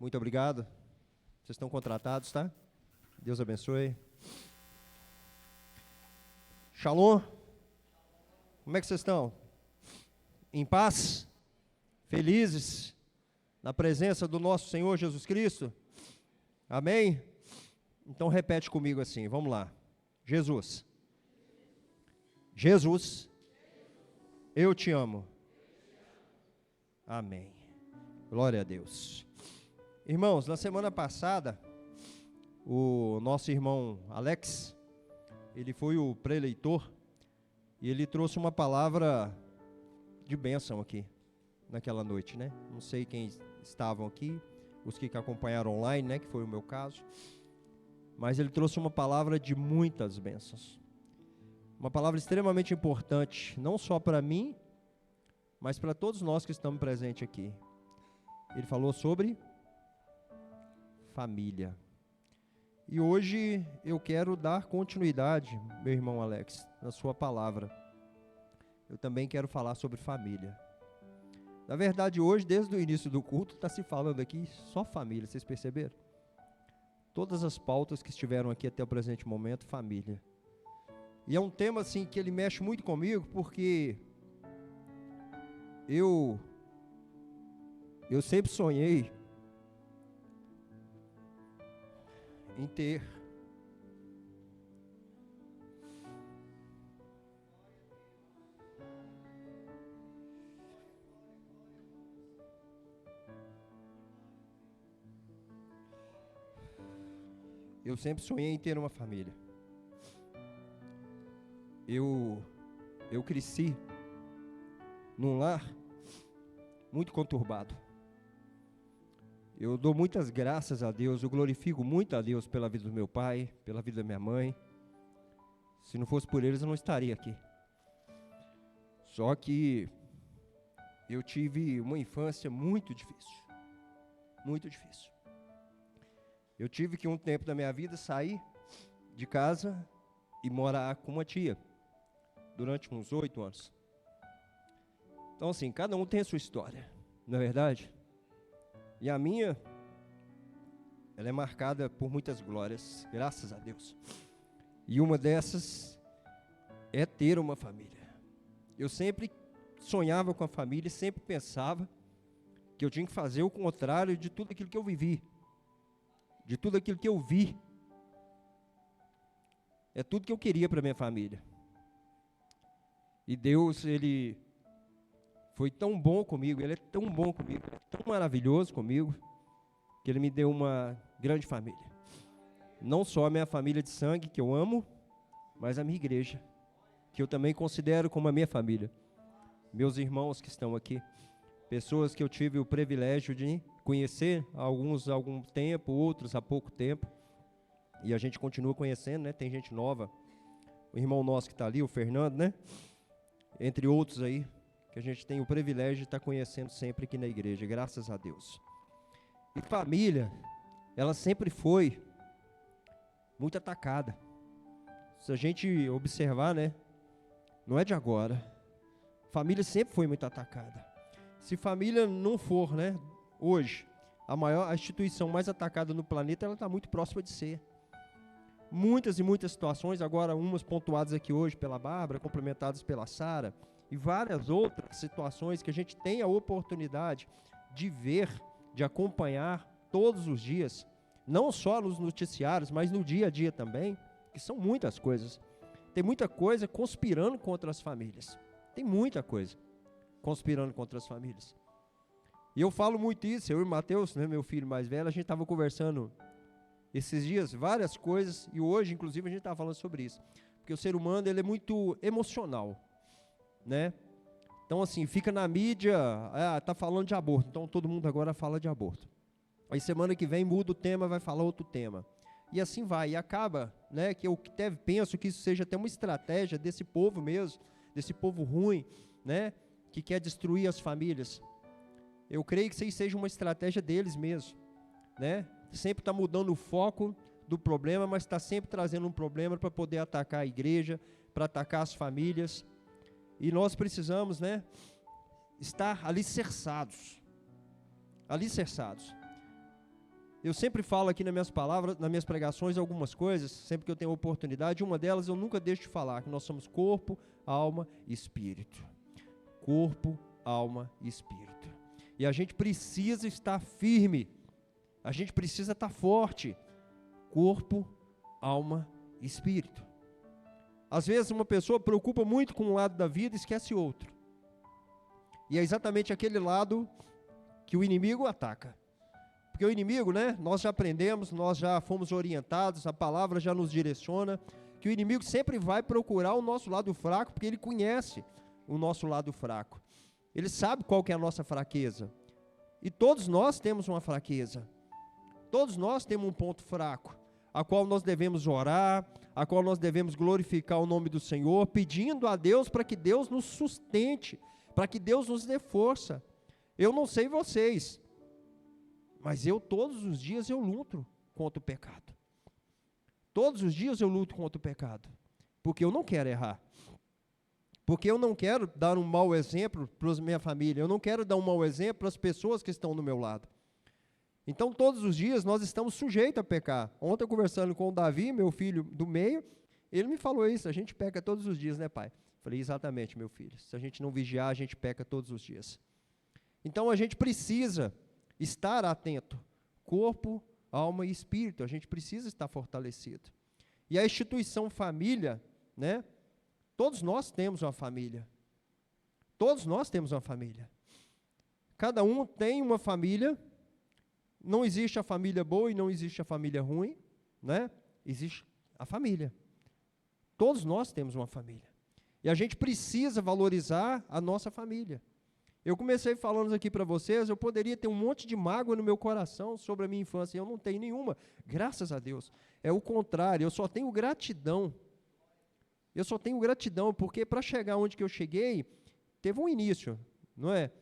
Muito obrigado. Vocês estão contratados, tá? Deus abençoe. Shalom. Como é que vocês estão? Em paz? Felizes? Na presença do nosso Senhor Jesus Cristo? Amém? Então repete comigo assim, vamos lá. Jesus. Jesus, eu te amo. Amém. Glória a Deus. Irmãos, na semana passada, o nosso irmão Alex, ele foi o preleitor e ele trouxe uma palavra de bênção aqui, naquela noite, né? Não sei quem estavam aqui, os que acompanharam online, né? Que foi o meu caso. Mas ele trouxe uma palavra de muitas bênçãos. Uma palavra extremamente importante, não só para mim, mas para todos nós que estamos presentes aqui. Ele falou sobre família. E hoje eu quero dar continuidade, meu irmão Alex, na sua palavra. Eu também quero falar sobre família. Na verdade, hoje, desde o início do culto, está se falando aqui só família, vocês perceberam? Todas as pautas que estiveram aqui até o presente momento, família. E é um tema assim que ele mexe muito comigo, porque eu sempre sonhei em ter uma família. Eu cresci num lar muito conturbado. Eu dou muitas graças a Deus, eu glorifico muito a Deus pela vida do meu pai, pela vida da minha mãe. Se não fosse por eles, eu não estaria aqui. Só que eu tive uma infância muito difícil. Muito difícil. Eu tive que um tempo da minha vida sair de casa e morar com uma tia, durante uns 8 anos. Então assim, cada um tem a sua história, não é verdade? E a minha, ela é marcada por muitas glórias, graças a Deus. E uma dessas é ter uma família. Eu sempre sonhava com a família, sempre pensava que eu tinha que fazer o contrário de tudo aquilo que eu vivi, de tudo aquilo que eu vi. É tudo que eu queria para minha família. E Deus, Ele foi tão bom comigo, Ele é tão bom comigo, Ele é tão maravilhoso comigo, que Ele me deu uma grande família. Não só a minha família de sangue, que eu amo, mas a minha igreja, que eu também considero como a minha família. Meus irmãos que estão aqui, pessoas que eu tive o privilégio de conhecer, alguns há algum tempo, outros há pouco tempo, e a gente continua conhecendo, né? Tem gente nova, o irmão nosso que está ali, o Fernando, né? Entre outros aí, que a gente tem o privilégio de estar conhecendo sempre aqui na igreja, graças a Deus. E família, ela sempre foi muito atacada. Se a gente observar, né? Não é de agora. Família sempre foi muito atacada. Se família não for, né? Hoje, a instituição mais atacada no planeta, ela está muito próxima de ser. Muitas e muitas situações, agora umas pontuadas aqui hoje pela Bárbara, complementadas pela Sara, e várias outras situações que a gente tem a oportunidade de ver, de acompanhar todos os dias, não só nos noticiários, mas no dia a dia também, que são muitas coisas. Tem muita coisa conspirando contra as famílias. Tem muita coisa conspirando contra as famílias. E eu falo muito isso, eu e o Matheus, né, meu filho mais velho, a gente estava conversando esses dias, várias coisas, e hoje, inclusive, a gente estava falando sobre isso. Porque o ser humano, ele é muito emocional, né? Então, assim, fica na mídia, tá falando de aborto, então todo mundo agora fala de aborto. Aí semana que vem muda o tema, vai falar outro tema. E assim vai, e acaba, né, que eu até penso que isso seja até uma estratégia desse povo mesmo, desse povo ruim, né, que quer destruir as famílias. Eu creio que isso seja uma estratégia deles mesmo, né? Sempre está mudando o foco do problema, mas está sempre trazendo um problema para poder atacar a igreja, para atacar as famílias. E nós precisamos, né, estar alicerçados. Alicerçados. Eu sempre falo aqui nas minhas palavras, nas minhas pregações, algumas coisas, sempre que eu tenho oportunidade, uma delas eu nunca deixo de falar, que nós somos corpo, alma e espírito. Corpo, alma e espírito. E a gente precisa estar firme, a gente precisa estar forte. Corpo, alma e espírito. Às vezes uma pessoa preocupa muito com um lado da vida e esquece outro. E é exatamente aquele lado que o inimigo ataca. Porque o inimigo, né, nós já aprendemos, nós já fomos orientados, a palavra já nos direciona, que o inimigo sempre vai procurar o nosso lado fraco, porque ele conhece o nosso lado fraco. Ele sabe qual que é a nossa fraqueza. E todos nós temos uma fraqueza. Todos nós temos um ponto fraco, a qual nós devemos orar, a qual nós devemos glorificar o nome do Senhor, pedindo a Deus para que Deus nos sustente, para que Deus nos dê força. Eu não sei vocês, mas todos os dias eu luto contra o pecado. Todos os dias eu luto contra o pecado, porque eu não quero errar. Porque eu não quero dar um mau exemplo para a minha família, eu não quero dar um mau exemplo para as pessoas que estão do meu lado. Então, todos os dias nós estamos sujeitos a pecar. Ontem, conversando com o Davi, meu filho do meio, ele me falou isso, a gente peca todos os dias, né, pai? Falei, exatamente, meu filho, se a gente não vigiar, a gente peca todos os dias. Então, a gente precisa estar atento, corpo, alma e espírito, a gente precisa estar fortalecido. E a instituição família, né? Todos nós temos uma família. Todos nós temos uma família. Cada um tem uma família. Não existe a família boa e não existe a família ruim, né? Existe a família. Todos nós temos uma família. E a gente precisa valorizar a nossa família. Eu comecei falando aqui para vocês, eu poderia ter um monte de mágoa no meu coração sobre a minha infância, eu não tenho nenhuma, graças a Deus. É o contrário, eu só tenho gratidão. Eu só tenho gratidão, porque para chegar onde que eu cheguei, teve um início, não é?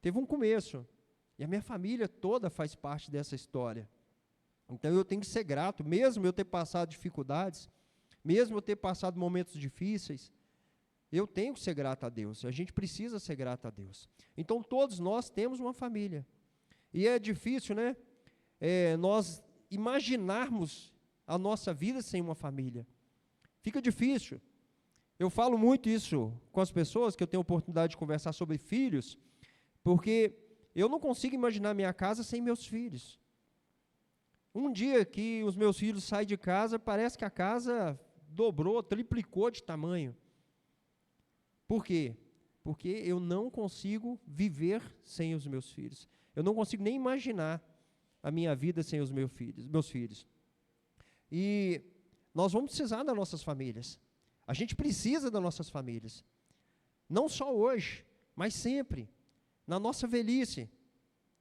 Teve um começo. E a minha família toda faz parte dessa história. Então eu tenho que ser grato, mesmo eu ter passado dificuldades, mesmo eu ter passado momentos difíceis, eu tenho que ser grato a Deus, a gente precisa ser grato a Deus. Então todos nós temos uma família. E é difícil, né? Nós imaginarmos a nossa vida sem uma família. Fica difícil. Eu falo muito isso com as pessoas que eu tenho oportunidade de conversar sobre filhos, porque eu não consigo imaginar minha casa sem meus filhos. Um dia que os meus filhos saem de casa, parece que a casa dobrou, triplicou de tamanho. Por quê? Porque eu não consigo viver sem os meus filhos. Eu não consigo nem imaginar a minha vida sem os meus filhos. E nós vamos precisar das nossas famílias. A gente precisa das nossas famílias. Não só hoje, mas sempre. Na nossa velhice,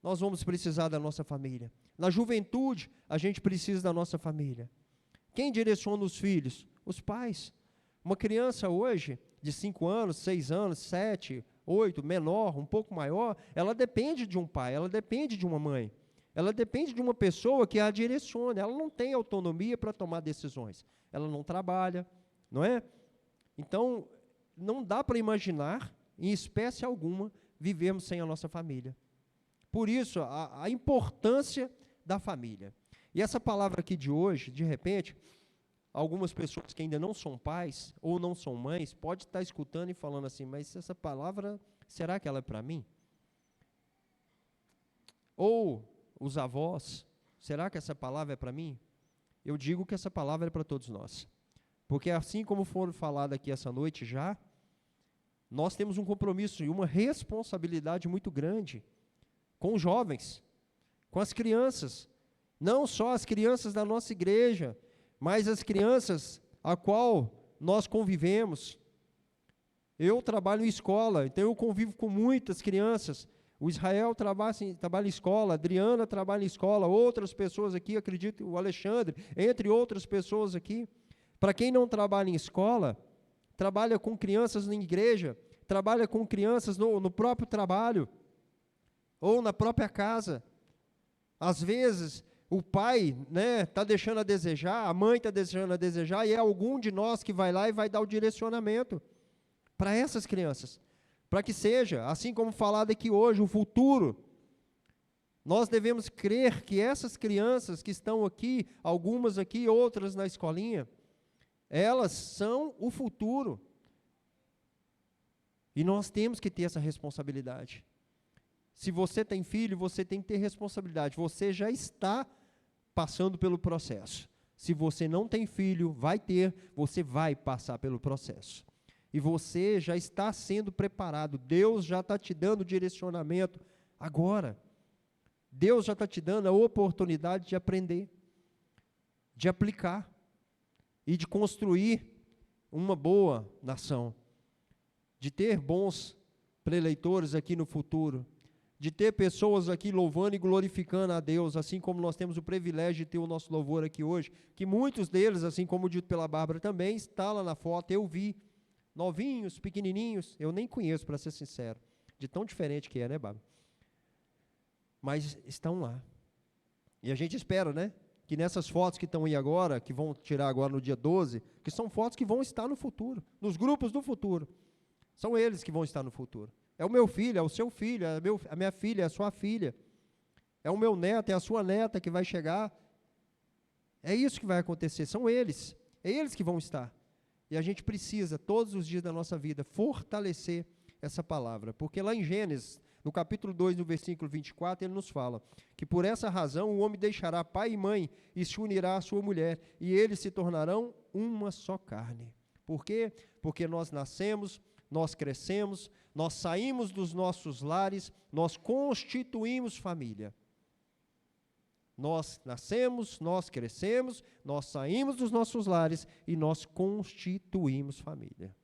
nós vamos precisar da nossa família. Na juventude, a gente precisa da nossa família. Quem direciona os filhos? Os pais. Uma criança hoje, de 5 anos, 6 anos, 7, 8, menor, um pouco maior, ela depende de um pai, ela depende de uma mãe. Ela depende de uma pessoa que a direcione. Ela não tem autonomia para tomar decisões. Ela não trabalha, não é? Então, não dá para imaginar, em espécie alguma, vivermos sem a nossa família. Por isso, a importância da família. E essa palavra aqui de hoje, de repente, algumas pessoas que ainda não são pais ou não são mães, pode estar escutando e falando assim, mas essa palavra, será que ela é para mim? Ou os avós, será que essa palavra é para mim? Eu digo que essa palavra é para todos nós. Porque assim como foram falado aqui essa noite já, nós temos um compromisso e uma responsabilidade muito grande com os jovens, com as crianças, não só as crianças da nossa igreja, mas as crianças a qual nós convivemos. Eu trabalho em escola, então eu convivo com muitas crianças. O Israel trabalha em escola, a Adriana trabalha em escola, outras pessoas aqui, acredito, o Alexandre, entre outras pessoas aqui. Para quem não trabalha em escola, trabalha com crianças na igreja, trabalha com crianças no próprio trabalho, ou na própria casa. Às vezes, o pai está deixando a desejar, a mãe está deixando a desejar, e é algum de nós que vai lá e vai dar o direcionamento para essas crianças. Para que seja, assim como falado aqui hoje, o futuro Nós devemos crer que essas crianças que estão aqui, algumas aqui, outras na escolinha, elas são o futuro. E nós temos que ter essa responsabilidade. Se você tem filho, você tem que ter responsabilidade. Você já está passando pelo processo. Se você não tem filho, vai ter, você vai passar pelo processo. E você já está sendo preparado. Deus já está te dando direcionamento agora. Deus já está te dando a oportunidade de aprender, de aplicar e de construir uma boa nação, de ter bons preleitores aqui no futuro, de ter pessoas aqui louvando e glorificando a Deus, assim como nós temos o privilégio de ter o nosso louvor aqui hoje, que muitos deles, assim como dito pela Bárbara também, está lá na foto, eu vi, novinhos, pequenininhos, eu nem conheço, para ser sincero, de tão diferente que é, né, Bárbara? Mas estão lá. E a gente espera, né, que nessas fotos que estão aí agora, que vão tirar agora no dia 12, que são fotos que vão estar no futuro, nos grupos do futuro. São eles que vão estar no futuro. É o meu filho, é o seu filho, é a minha filha, é a sua filha. É o meu neto, é a sua neta que vai chegar. É isso que vai acontecer, são eles. É eles que vão estar. E a gente precisa, todos os dias da nossa vida, fortalecer essa palavra. Porque lá em Gênesis, no capítulo 2, no versículo 24, ele nos fala que por essa razão o homem deixará pai e mãe e se unirá à sua mulher, e eles se tornarão uma só carne. Por quê? Porque nós nascemos, nós crescemos, nós saímos dos nossos lares, nós constituímos família. Nós nascemos, nós crescemos, nós saímos dos nossos lares e nós constituímos família.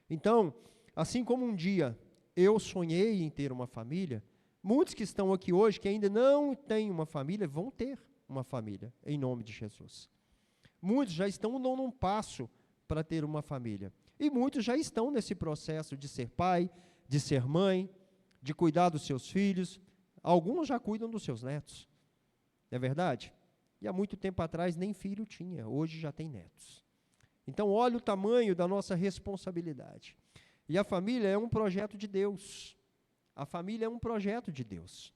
Então, assim como um dia eu sonhei em ter uma família, muitos que estão aqui hoje, que ainda não têm uma família, vão ter uma família, em nome de Jesus. Muitos já estão dando um passo para ter uma família. E muitos já estão nesse processo de ser pai, de ser mãe, de cuidar dos seus filhos. Alguns já cuidam dos seus netos. Não é verdade? E há muito tempo atrás nem filho tinha, hoje já tem netos. Então, olha o tamanho da nossa responsabilidade. E a família é um projeto de Deus. A família é um projeto de Deus.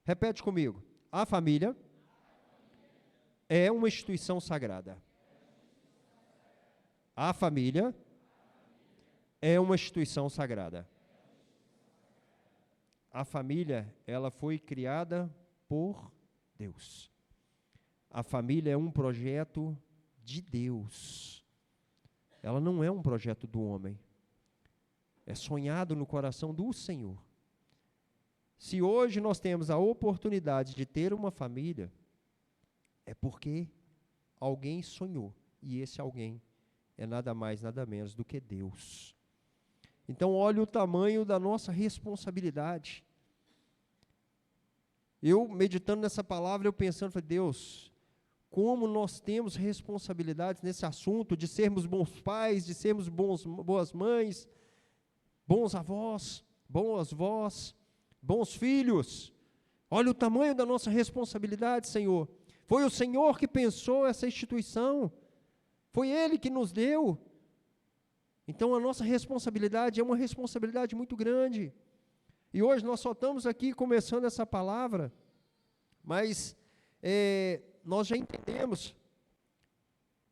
Repete comigo. A família é uma instituição sagrada. A família é uma instituição sagrada. A família, ela foi criada por Deus. A família é um projeto de Deus. Ela não é um projeto do homem. É sonhado no coração do Senhor. Se hoje nós temos a oportunidade de ter uma família, é porque alguém sonhou. E esse alguém é nada mais, nada menos do que Deus. Então, olha o tamanho da nossa responsabilidade. Eu, meditando nessa palavra, eu pensando, falei, Deus, como nós temos responsabilidades nesse assunto de sermos bons pais, de sermos boas mães, bons avós, boas vós, bons filhos. Olha o tamanho da nossa responsabilidade, Senhor. Foi o Senhor que pensou essa instituição. Foi Ele que nos deu. Então, a nossa responsabilidade é uma responsabilidade muito grande. E hoje nós só estamos aqui começando essa palavra, mas nós já entendemos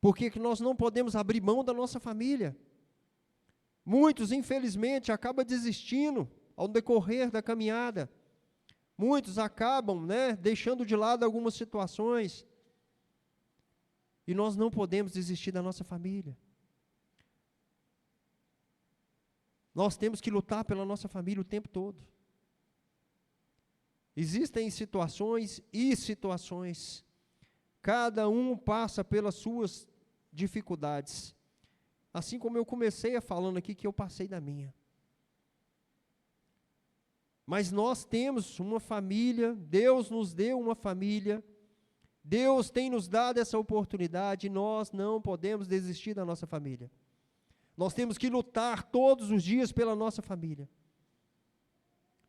porque que nós não podemos abrir mão da nossa família. Muitos, infelizmente, acabam desistindo ao decorrer da caminhada. Muitos acabam, deixando de lado algumas situações. E nós não podemos desistir da nossa família. Nós temos que lutar pela nossa família o tempo todo. Existem situações e situações. Cada um passa pelas suas dificuldades. Assim como eu comecei falando aqui que eu passei da minha. Mas nós temos uma família, Deus nos deu uma família, Deus tem nos dado essa oportunidade e nós não podemos desistir da nossa família. Nós temos que lutar todos os dias pela nossa família.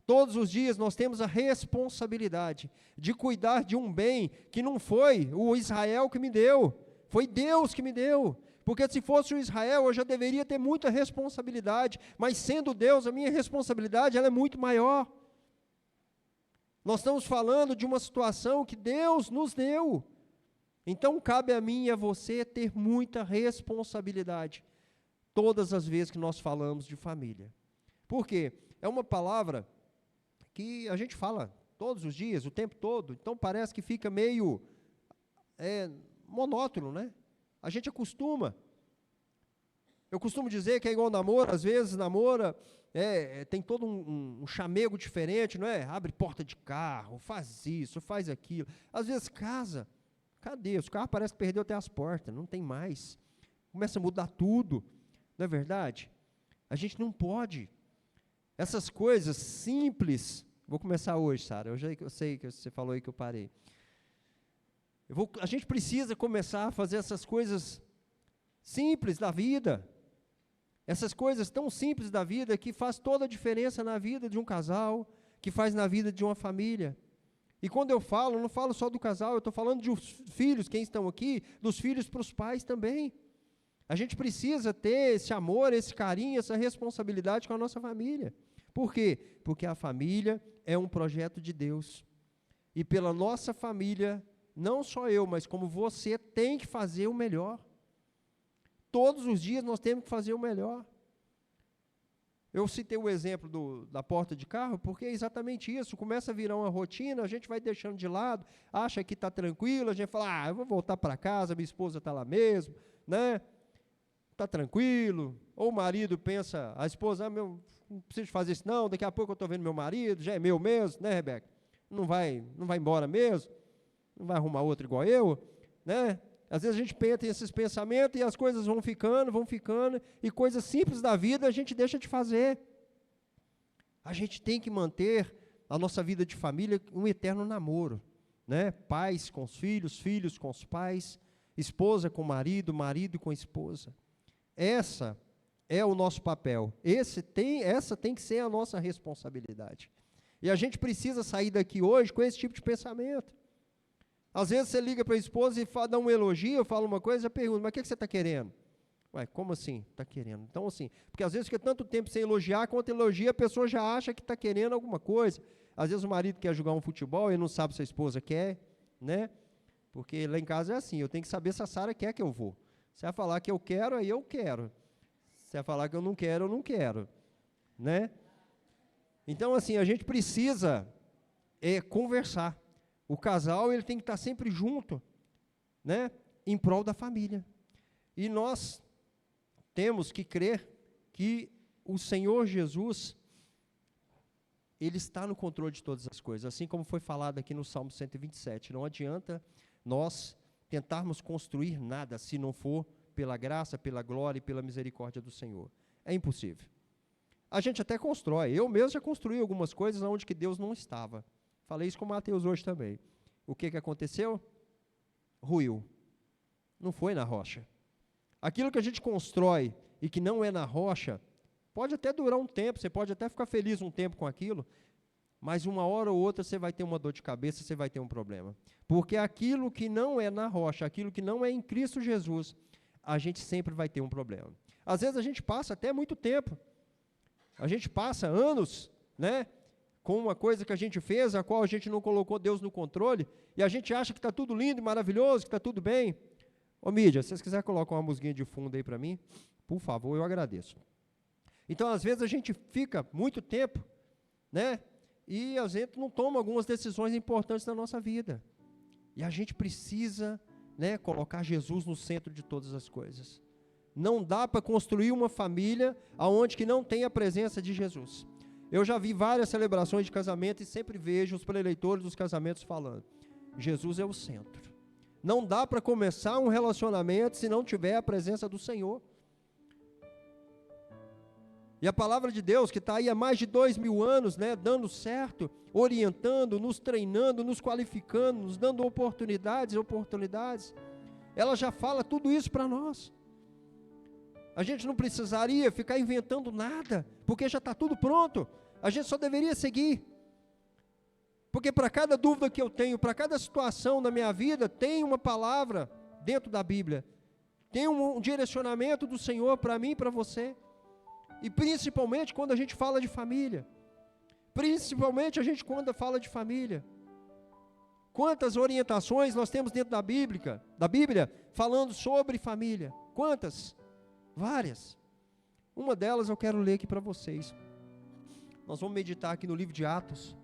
Todos os dias nós temos a responsabilidade de cuidar de um bem que não foi o Israel que me deu, foi Deus que me deu. Porque se fosse o Israel, eu já deveria ter muita responsabilidade, mas sendo Deus, a minha responsabilidade ela é muito maior. Nós estamos falando de uma situação que Deus nos deu. Então, cabe a mim e a você ter muita responsabilidade todas as vezes que nós falamos de família. Por quê? É uma palavra que a gente fala todos os dias, o tempo todo, então parece que fica meio monótono, né? A gente acostuma. Eu costumo dizer que é igual namoro, às vezes namora, tem todo um chamego diferente, não é? Abre porta de carro, faz isso, faz aquilo. Às vezes casa, cadê? Os carros parece que perdeu até as portas, não tem mais. Começa a mudar tudo, não é verdade? A gente não pode. Essas coisas simples, vou começar hoje, Sara, eu sei que você falou aí que eu parei. A gente precisa começar a fazer essas coisas simples da vida. Essas coisas tão simples da vida que faz toda a diferença na vida de um casal, que faz na vida de uma família. E quando eu não falo só do casal, eu estou falando de filhos, quem estão aqui, dos filhos para os pais também. A gente precisa ter esse amor, esse carinho, essa responsabilidade com a nossa família. Por quê? Porque a família é um projeto de Deus. E pela nossa família, não só eu, mas como você, tem que fazer o melhor. Todos os dias nós temos que fazer o melhor. Eu citei o exemplo da porta de carro, porque é exatamente isso. Começa a virar uma rotina, a gente vai deixando de lado, acha que está tranquilo, a gente fala, eu vou voltar para casa, minha esposa está lá mesmo, né? Está tranquilo. Ou o marido pensa, a esposa, não preciso fazer isso não, daqui a pouco eu estou vendo meu marido, já é meu mesmo, né, Rebeca? Não vai embora mesmo, não vai arrumar outro igual eu, né? Às vezes a gente pensa esses pensamentos e as coisas vão ficando, e coisas simples da vida a gente deixa de fazer. A gente tem que manter a nossa vida de família um eterno namoro, né? Pais com os filhos, filhos com os pais, esposa com o marido, marido com a esposa. Essa é o nosso papel. Essa tem que ser a nossa responsabilidade. E a gente precisa sair daqui hoje com esse tipo de pensamento. Às vezes você liga para a esposa e dá um elogio, fala uma coisa, já pergunta, mas o que você está querendo? Ué, como assim? Está querendo? Então assim, porque às vezes fica tanto tempo sem elogiar, quando elogia a pessoa já acha que está querendo alguma coisa. Às vezes o marido quer jogar um futebol e não sabe se a esposa quer, né? Porque lá em casa é assim, eu tenho que saber se a Sara quer que eu vou. Se ela falar que eu quero, aí eu quero. Se ela falar que eu não quero, né? Então assim, a gente precisa conversar. O casal, ele tem que estar sempre junto, né, em prol da família. E nós temos que crer que o Senhor Jesus, Ele está no controle de todas as coisas, assim como foi falado aqui no Salmo 127. Não adianta nós tentarmos construir nada se não for pela graça, pela glória e pela misericórdia do Senhor. É impossível. A gente até constrói. Eu mesmo já construí algumas coisas onde que Deus não estava. Falei isso com o Mateus hoje também. O que aconteceu? Ruiu. Não foi na rocha. Aquilo que a gente constrói e que não é na rocha, pode até durar um tempo, você pode até ficar feliz um tempo com aquilo, mas uma hora ou outra você vai ter uma dor de cabeça, você vai ter um problema. Porque aquilo que não é na rocha, aquilo que não é em Cristo Jesus, a gente sempre vai ter um problema. Às vezes a gente passa até muito tempo, a gente passa anos, né, com uma coisa que a gente fez, a qual a gente não colocou Deus no controle, e a gente acha que está tudo lindo e maravilhoso, que está tudo bem. Ô mídia, se vocês quiserem colocar uma musiquinha de fundo aí para mim, por favor, eu agradeço. Então, às vezes a gente fica muito tempo, né, e a gente não toma algumas decisões importantes na nossa vida. E a gente precisa, né, colocar Jesus no centro de todas as coisas. Não dá para construir uma família onde que não tem a presença de Jesus. Eu já vi várias celebrações de casamento e sempre vejo os preleitores dos casamentos falando, Jesus é o centro. Não dá para começar um relacionamento se não tiver a presença do Senhor. E a palavra de Deus, que está aí há mais de 2000 anos, né, dando certo, orientando, nos treinando, nos qualificando, nos dando oportunidades, ela já fala tudo isso para nós. A gente não precisaria ficar inventando nada, porque já está tudo pronto. A gente só deveria seguir. Porque para cada dúvida que eu tenho, para cada situação na minha vida, tem uma palavra dentro da Bíblia. Tem um direcionamento do Senhor para mim e para você. E principalmente quando a gente fala de família. Principalmente a gente quando fala de família. Quantas orientações nós temos dentro da Bíblia, falando sobre família? Quantas? Várias. Uma delas eu quero ler aqui para vocês. Nós vamos meditar aqui no livro de Atos,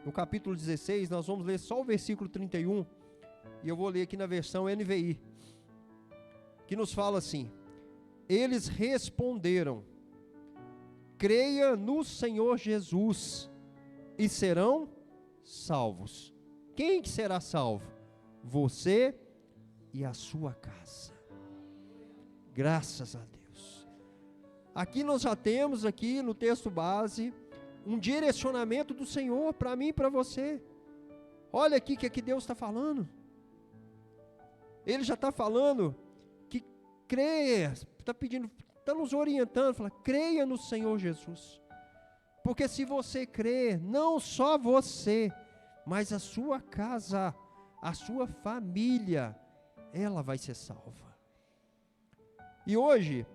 no capítulo 16, nós vamos ler só o versículo 31, e eu vou ler aqui na versão NVI, que nos fala assim: eles responderam: creia no Senhor Jesus e serão salvos. Quem que será salvo? Você e a sua casa. Graças a Deus. Aqui nós já temos aqui no texto base um direcionamento do Senhor para mim e para você. Olha aqui que Deus está falando. Ele já está falando que creia, está pedindo, está nos orientando, fala, creia no Senhor Jesus. Porque se você crer, não só você, mas a sua casa, a sua família, ela vai ser salva. E hoje,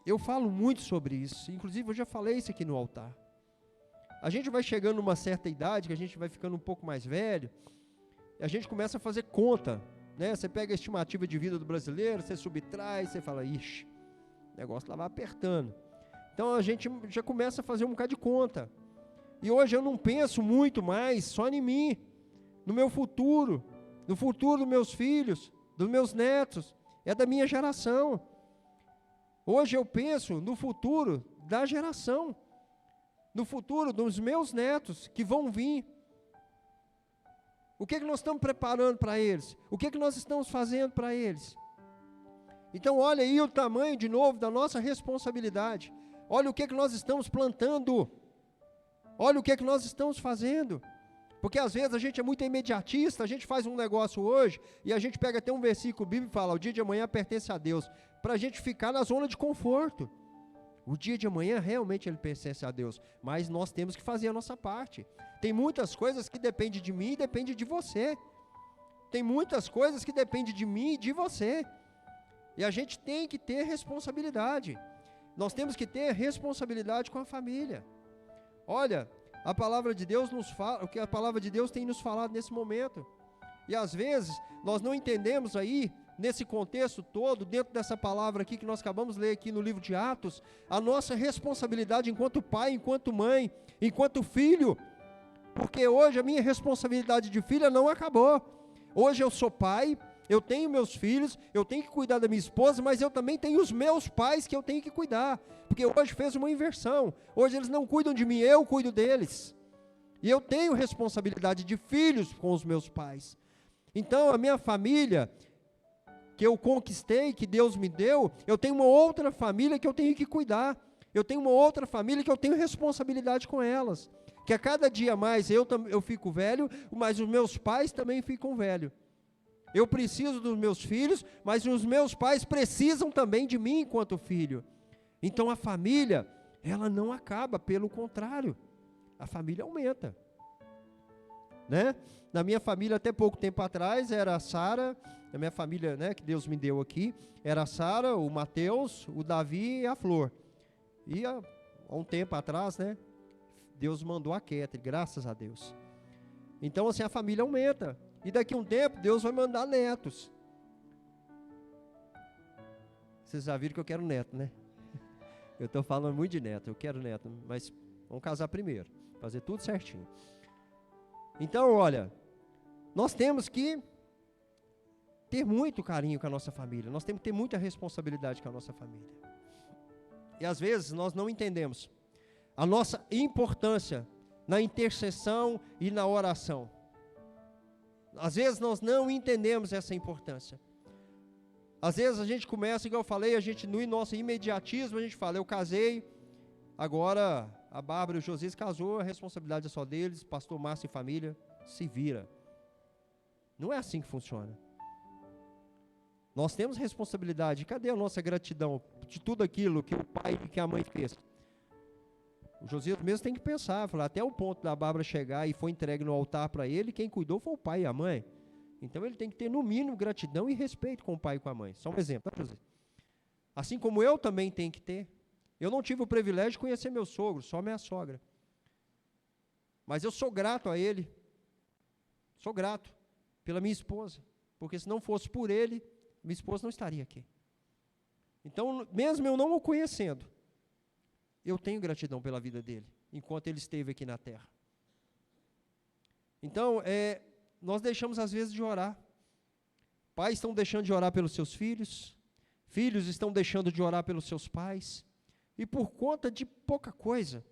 eu falo muito sobre isso, inclusive eu já falei isso aqui no altar. A gente vai chegando numa certa idade, que a gente vai ficando um pouco mais velho, e a gente começa a fazer conta, né? Você pega a estimativa de vida do brasileiro, você subtrai, você fala, ixi, o negócio lá vai apertando. Então a gente já começa a fazer um bocado de conta. E hoje eu não penso muito mais só em mim, no meu futuro, no futuro dos meus filhos, dos meus netos, é da minha geração. Hoje eu penso no futuro da geração, no futuro dos meus netos que vão vir. O que nós estamos preparando para eles? O que nós estamos fazendo para eles? Então olha aí o tamanho de novo da nossa responsabilidade. Olha o que nós estamos plantando. Olha o que nós estamos fazendo. Porque às vezes a gente é muito imediatista, a gente faz um negócio hoje e a gente pega até um versículo bíblico e fala, o dia de amanhã pertence a Deus, para a gente ficar na zona de conforto. O dia de amanhã realmente ele pertence a Deus, mas nós temos que fazer a nossa parte. Tem muitas coisas que dependem de mim e dependem de você. Tem muitas coisas que dependem de mim e de você. E a gente tem que ter responsabilidade. Nós temos que ter responsabilidade com a família. Olha, a palavra de Deus nos fala, o que a palavra de Deus tem nos falado nesse momento. E às vezes, nós não entendemos aí, nesse contexto todo, dentro dessa palavra aqui que nós acabamos de ler aqui no livro de Atos, a nossa responsabilidade enquanto pai, enquanto mãe, enquanto filho. Porque hoje a minha responsabilidade de filha não acabou. Hoje eu sou pai, eu tenho meus filhos, eu tenho que cuidar da minha esposa, mas eu também tenho os meus pais que eu tenho que cuidar. Porque hoje fez uma inversão. Hoje eles não cuidam de mim, eu cuido deles. E eu tenho responsabilidade de filhos com os meus pais. Então a minha família, que eu conquistei, que Deus me deu, eu tenho uma outra família que eu tenho que cuidar. Eu tenho uma outra família que eu tenho responsabilidade com elas. Que a cada dia mais eu fico velho, mas os meus pais também ficam velhos. Eu preciso dos meus filhos, mas os meus pais precisam também de mim enquanto filho. Então a família, ela não acaba, pelo contrário, a família aumenta. Né? Na minha família, até pouco tempo atrás, era a Sara, na minha família, né, que Deus me deu aqui, era a Sara, o Mateus, o Davi e a Flor. E há um tempo atrás, né, Deus mandou a Ketri, graças a Deus. Então assim, a família aumenta. E daqui a um tempo, Deus vai mandar netos. Vocês já viram que eu quero neto, né? Eu estou falando muito de neto, eu quero neto, mas vamos casar primeiro, fazer tudo certinho. Então, olha, nós temos que ter muito carinho com a nossa família, nós temos que ter muita responsabilidade com a nossa família. E às vezes nós não entendemos a nossa importância na intercessão e na oração. Às vezes nós não entendemos essa importância. Às vezes a gente começa, igual eu falei, a gente no nosso imediatismo, a gente fala, eu casei, agora a Bárbara e o Josias casou, a responsabilidade é só deles, pastor Márcio e família, se vira. Não é assim que funciona. Nós temos responsabilidade, cadê a nossa gratidão de tudo aquilo que o pai e que a mãe fez? O Josias mesmo tem que pensar, falar, até o ponto da Bárbara chegar e foi entregue no altar para ele, quem cuidou foi o pai e a mãe. Então ele tem que ter no mínimo gratidão e respeito com o pai e com a mãe. Só um exemplo, tá, José? Assim como eu também tenho que ter. Eu não tive o privilégio de conhecer meu sogro, só minha sogra. Mas eu sou grato a ele, sou grato pela minha esposa, porque se não fosse por ele, minha esposa não estaria aqui. Então, mesmo eu não o conhecendo, eu tenho gratidão pela vida dele, enquanto ele esteve aqui na terra. Então, nós deixamos às vezes de orar. Pais estão deixando de orar pelos seus filhos, filhos estão deixando de orar pelos seus pais, e por conta de pouca coisa,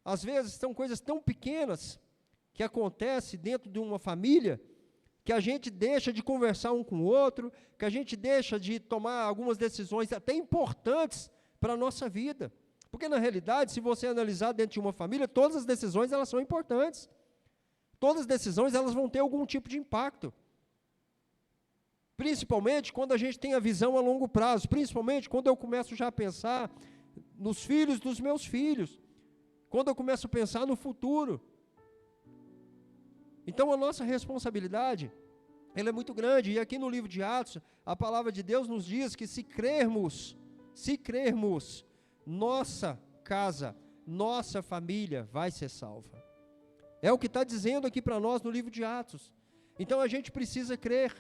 às vezes são coisas tão pequenas que acontecem dentro de uma família, que a gente deixa de conversar um com o outro, que a gente deixa de tomar algumas decisões até importantes para a nossa vida. Porque, na realidade, se você analisar dentro de uma família, todas as decisões elas são importantes. Todas as decisões elas vão ter algum tipo de impacto. Principalmente quando a gente tem a visão a longo prazo, principalmente quando eu começo já a pensar nos filhos dos meus filhos, quando eu começo a pensar no futuro. Então a nossa responsabilidade, ela é muito grande, e aqui no livro de Atos, a palavra de Deus nos diz que se crermos, nossa casa, nossa família vai ser salva. É o que está dizendo aqui para nós no livro de Atos. Então a gente precisa crer,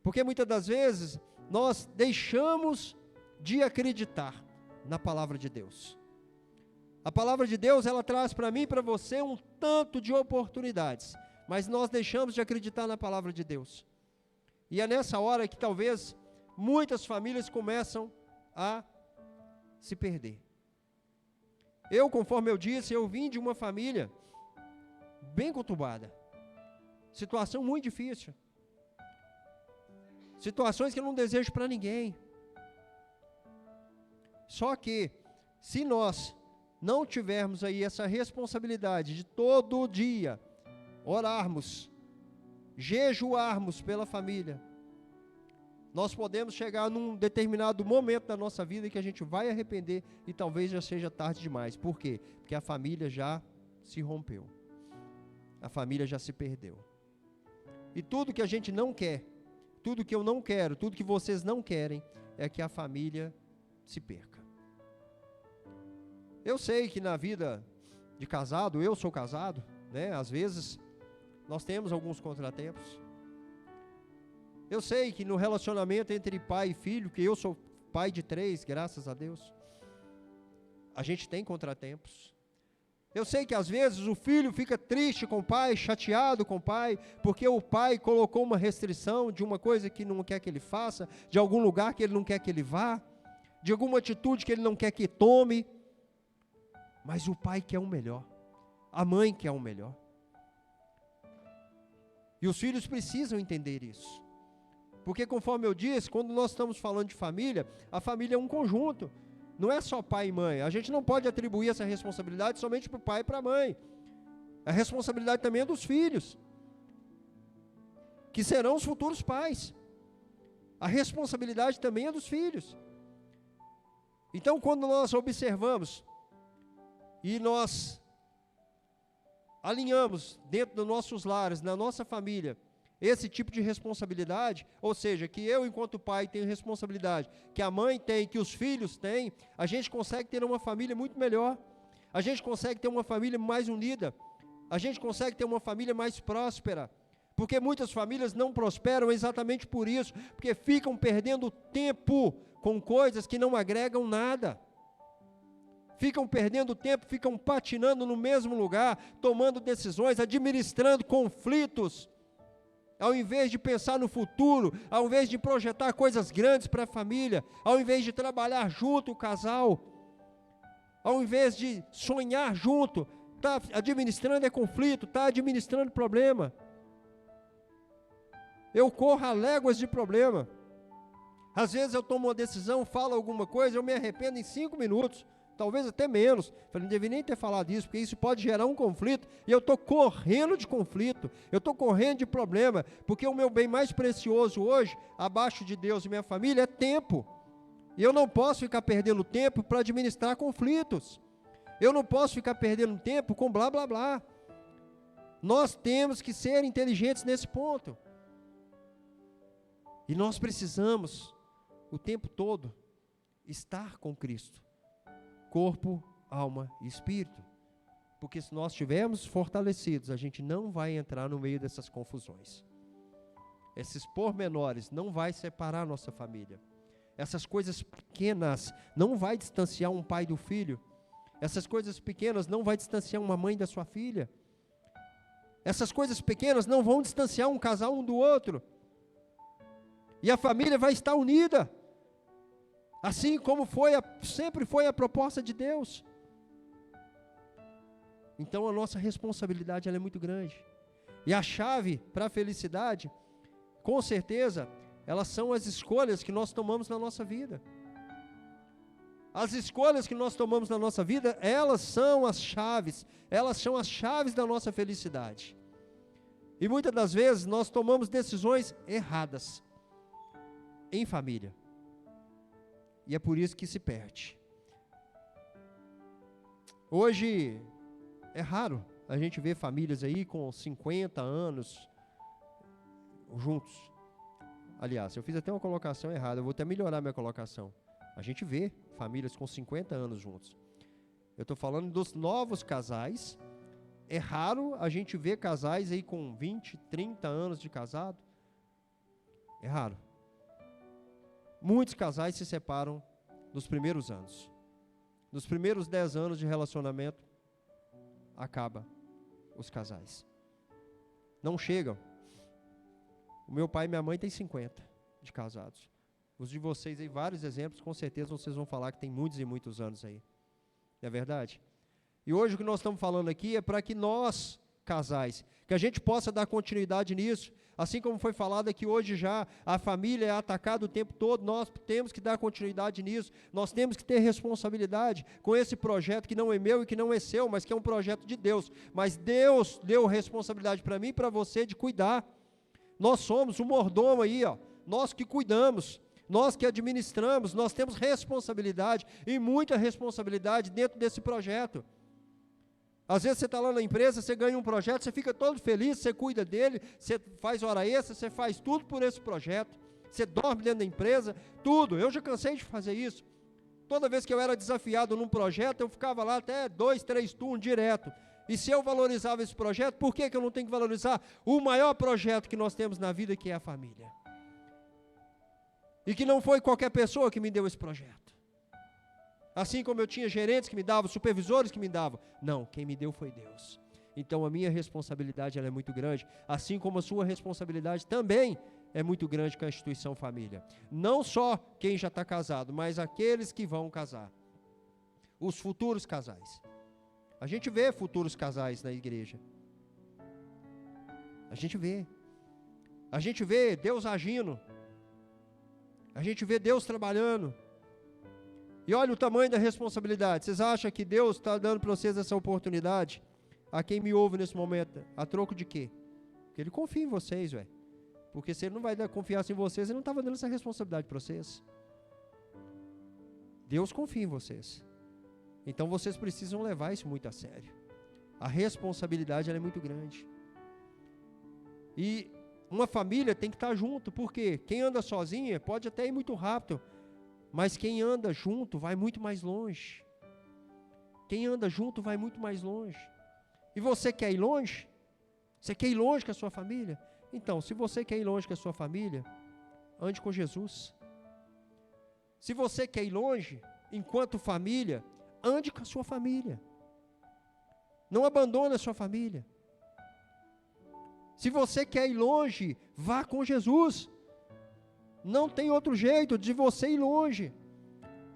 porque muitas das vezes nós deixamos de acreditar na palavra de Deus. A palavra de Deus, ela traz para mim e para você um tanto de oportunidades, mas nós deixamos de acreditar na palavra de Deus. E é nessa hora que talvez muitas famílias começam a se perder. Eu, conforme eu disse, eu vim de uma família bem conturbada, situação muito difícil, situações que eu não desejo para ninguém. Só que, se nós não tivermos aí essa responsabilidade de todo dia orarmos, jejuarmos pela família, nós podemos chegar num determinado momento da nossa vida que a gente vai arrepender e talvez já seja tarde demais. Por quê? Porque a família já se rompeu, a família já se perdeu. E tudo que a gente não quer, tudo que eu não quero, tudo que vocês não querem, é que a família se perca. Eu sei que na vida de casado, eu sou casado, né? Às vezes nós temos alguns contratempos. Eu sei que no relacionamento entre pai e filho, que eu sou pai de 3, graças a Deus, a gente tem contratempos. Eu sei que às vezes o filho fica triste com o pai, chateado com o pai, porque o pai colocou uma restrição de uma coisa que não quer que ele faça, de algum lugar que ele não quer que ele vá, de alguma atitude que ele não quer que tome. Mas o pai quer o melhor, a mãe quer o melhor. E os filhos precisam entender isso. Porque, conforme eu disse, quando nós estamos falando de família, a família é um conjunto. Não é só pai e mãe. A gente não pode atribuir essa responsabilidade somente para o pai e para a mãe. A responsabilidade também é dos filhos, que serão os futuros pais. A responsabilidade também é dos filhos. Então, quando nós observamos e nós alinhamos dentro dos nossos lares, na nossa família, esse tipo de responsabilidade, ou seja, que eu enquanto pai tenho responsabilidade, que a mãe tem, que os filhos têm, a gente consegue ter uma família muito melhor, a gente consegue ter uma família mais unida, a gente consegue ter uma família mais próspera, porque muitas famílias não prosperam exatamente por isso, porque ficam perdendo tempo com coisas que não agregam nada. Ficam perdendo tempo, ficam patinando no mesmo lugar, tomando decisões, administrando conflitos, ao invés de pensar no futuro, ao invés de projetar coisas grandes para a família, ao invés de trabalhar junto o casal, ao invés de sonhar junto, está administrando conflito, está administrando problema. Eu corro a léguas de problema. Às vezes eu tomo uma decisão, falo alguma coisa, eu me arrependo em 5 minutos. Talvez até menos, eu não deveria nem ter falado isso, porque isso pode gerar um conflito, e eu estou correndo de conflito, eu estou correndo de problema, porque o meu bem mais precioso hoje, abaixo de Deus e minha família, é tempo, e eu não posso ficar perdendo tempo para administrar conflitos, eu não posso ficar perdendo tempo com blá blá blá. Nós temos que ser inteligentes nesse ponto, e nós precisamos, o tempo todo, estar com Cristo, corpo alma e espírito. Porque se nós estivermos fortalecidos, a gente não vai entrar no meio dessas confusões. Esses pormenores não vai separar a nossa família. Essas coisas pequenas não vai distanciar um pai do filho. Essas coisas pequenas não vai distanciar uma mãe da sua filha. Essas coisas pequenas não vão distanciar um casal um do outro. E a família vai estar unida. Assim como sempre foi a proposta de Deus. Então a nossa responsabilidade ela é muito grande. E a chave para a felicidade, com certeza, elas são as escolhas que nós tomamos na nossa vida. As escolhas que nós tomamos na nossa vida, elas são as chaves da nossa felicidade. E muitas das vezes nós tomamos decisões erradas em família. E é por isso que se perde. Hoje é raro a gente ver famílias aí com 50 anos juntos. Aliás, eu fiz até uma colocação errada, eu vou até melhorar minha colocação. A gente vê famílias com 50 anos juntos. Eu estou falando dos novos casais. É raro a gente ver casais aí com 20, 30 anos de casado. É raro. Muitos casais se separam nos primeiros anos. Nos primeiros 10 anos de relacionamento, acaba os casais. Não chegam. O meu pai e minha mãe têm 50 de casados. Os de vocês aí, vários exemplos, com certeza vocês vão falar que tem muitos e muitos anos aí. Não é verdade? E hoje o que nós estamos falando aqui é para que nós, casais, que a gente possa dar continuidade nisso, assim como foi falado aqui hoje já, a família é atacada o tempo todo, nós temos que dar continuidade nisso, nós temos que ter responsabilidade com esse projeto que não é meu e que não é seu, mas que é um projeto de Deus. Mas Deus deu responsabilidade para mim e para você de cuidar. Nós somos o mordomo aí, ó, nós que cuidamos. Nós que administramos, nós temos responsabilidade, e muita responsabilidade dentro desse projeto. Às vezes você está lá na empresa, você ganha um projeto, você fica todo feliz, você cuida dele, você faz hora extra, você faz tudo por esse projeto, você dorme dentro da empresa, tudo. Eu já cansei de fazer isso. Toda vez que eu era desafiado num projeto, eu ficava lá até 2, 3 turnos direto. E se eu valorizava esse projeto, por que eu não tenho que valorizar o maior projeto que nós temos na vida, que é a família? E que não foi qualquer pessoa que me deu esse projeto. Assim como eu tinha gerentes que me davam, supervisores que me davam. Não, quem me deu foi Deus. Então a minha responsabilidade ela é muito grande, assim como a sua responsabilidade também é muito grande com a instituição família. Não só quem já está casado, mas aqueles que vão casar. Os futuros casais. A gente vê futuros casais na igreja. A gente vê. A gente vê Deus agindo. A gente vê Deus trabalhando. E olha o tamanho da responsabilidade. Vocês acham que Deus está dando para vocês essa oportunidade? A quem me ouve nesse momento, a troco de quê? Porque Ele confia em vocês, velho. Porque se Ele não vai dar confiança em vocês, Ele não estava dando essa responsabilidade para vocês. Deus confia em vocês. Então vocês precisam levar isso muito a sério. A responsabilidade ela é muito grande. E uma família tem que estar junto, porque quem anda sozinha pode até ir muito rápido, mas quem anda junto vai muito mais longe. Quem anda junto vai muito mais longe. E você quer ir longe? Você quer ir longe com a sua família? Então, se você quer ir longe com a sua família, ande com Jesus. Se você quer ir longe, enquanto família, ande com a sua família. Não abandone a sua família. Se você quer ir longe, vá com Jesus. Não tem outro jeito de você ir longe.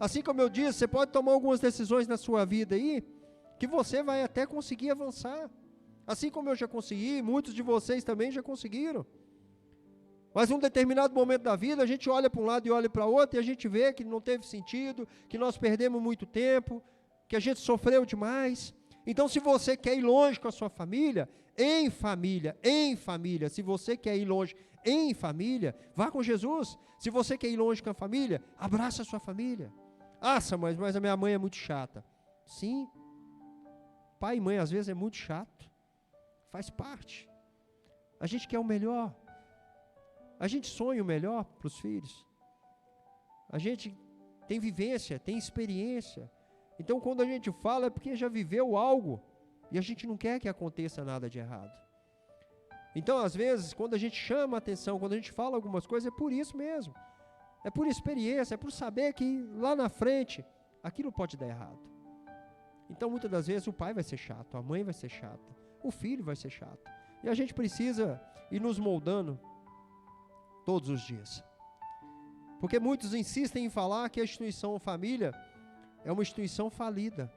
Assim como eu disse, você pode tomar algumas decisões na sua vida aí, que você vai até conseguir avançar. Assim como eu já consegui, muitos de vocês também já conseguiram. Mas em um determinado momento da vida, a gente olha para um lado e olha para o outro, e a gente vê que não teve sentido, que nós perdemos muito tempo, que a gente sofreu demais. Então, se você quer ir longe com a sua família, em família, se você quer ir longe em família, vá com Jesus. Se você quer ir longe com a família, abraça a sua família. Ah, Samuel, mas a minha mãe é muito chata. Sim, pai e mãe às vezes é muito chato, faz parte. A gente quer o melhor, a gente sonha o melhor para os filhos. A gente tem vivência, tem experiência, Então, quando a gente fala, é porque já viveu algo, e a gente não quer que aconteça nada de errado. Então, às vezes, quando a gente chama a atenção, quando a gente fala algumas coisas, é por isso mesmo. É por experiência, é por saber que lá na frente, aquilo pode dar errado. Então, muitas das vezes, o pai vai ser chato, a mãe vai ser chata, o filho vai ser chato. E a gente precisa ir nos moldando todos os dias. Porque muitos insistem em falar que a instituição família é uma instituição falida.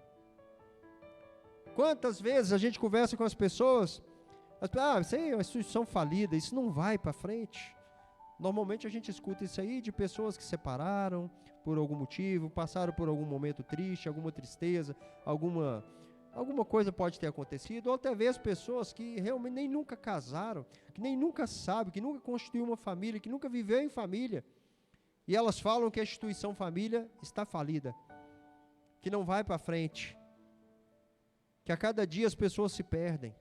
Quantas vezes a gente conversa com as pessoas, isso aí é uma instituição falida, isso não vai para frente. Normalmente a gente escuta isso aí de pessoas que separaram por algum motivo, passaram por algum momento triste, alguma tristeza, alguma coisa pode ter acontecido, ou até mesmo pessoas que realmente nem nunca casaram, que nem nunca sabem, que nunca constituiu uma família, que nunca viveu em família. E elas falam que a instituição família está falida, que não vai para frente, que a cada dia as pessoas se perdem.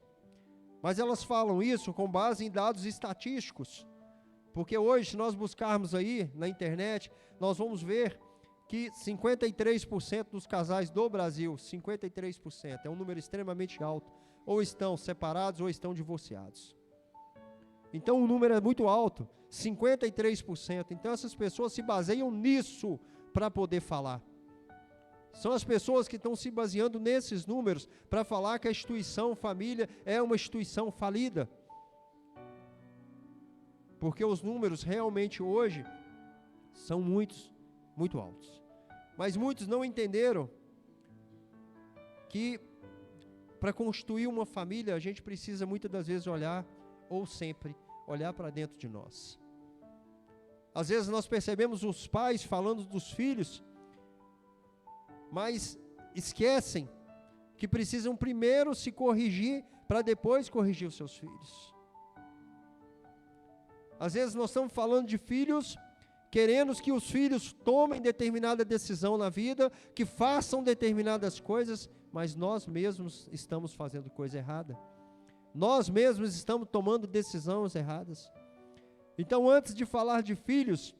Mas elas falam isso com base em dados estatísticos, porque hoje, se nós buscarmos aí na internet, nós vamos ver que 53% dos casais do Brasil, 53%, é um número extremamente alto, ou estão separados ou estão divorciados. Então o número é muito alto, 53%. Então essas pessoas se baseiam nisso para poder falar. São as pessoas que estão se baseando nesses números para falar que a instituição família é uma instituição falida. Porque os números realmente hoje são muito altos. Mas muitos não entenderam que para constituir uma família a gente precisa muitas das vezes olhar, ou sempre, olhar para dentro de nós. Às vezes nós percebemos os pais falando dos filhos, mas esquecem que precisam primeiro se corrigir para depois corrigir os seus filhos. Às vezes nós estamos falando de filhos, querendo que os filhos tomem determinada decisão na vida, que façam determinadas coisas, mas nós mesmos estamos fazendo coisa errada. Nós mesmos estamos tomando decisões erradas. Então, antes de falar de filhos,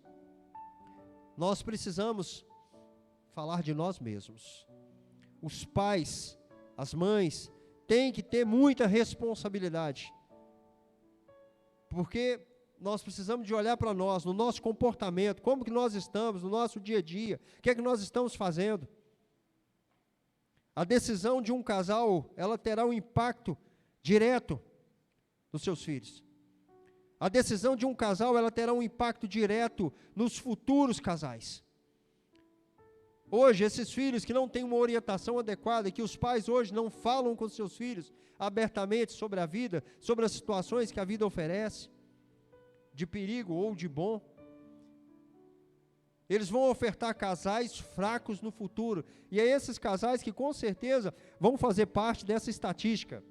nós precisamos falar de nós mesmos. Os pais, as mães, têm que ter muita responsabilidade. Porque nós precisamos de olhar para nós, no nosso comportamento, como que nós estamos, no nosso dia a dia, o que é que nós estamos fazendo. A decisão de um casal, ela terá um impacto direto nos seus filhos. A decisão de um casal, ela terá um impacto direto nos futuros casais. Hoje, esses filhos que não têm uma orientação adequada, que os pais hoje não falam com seus filhos abertamente sobre a vida, sobre as situações que a vida oferece, de perigo ou de bom, eles vão ofertar casais fracos no futuro, e é esses casais que com certeza vão fazer parte dessa estatística.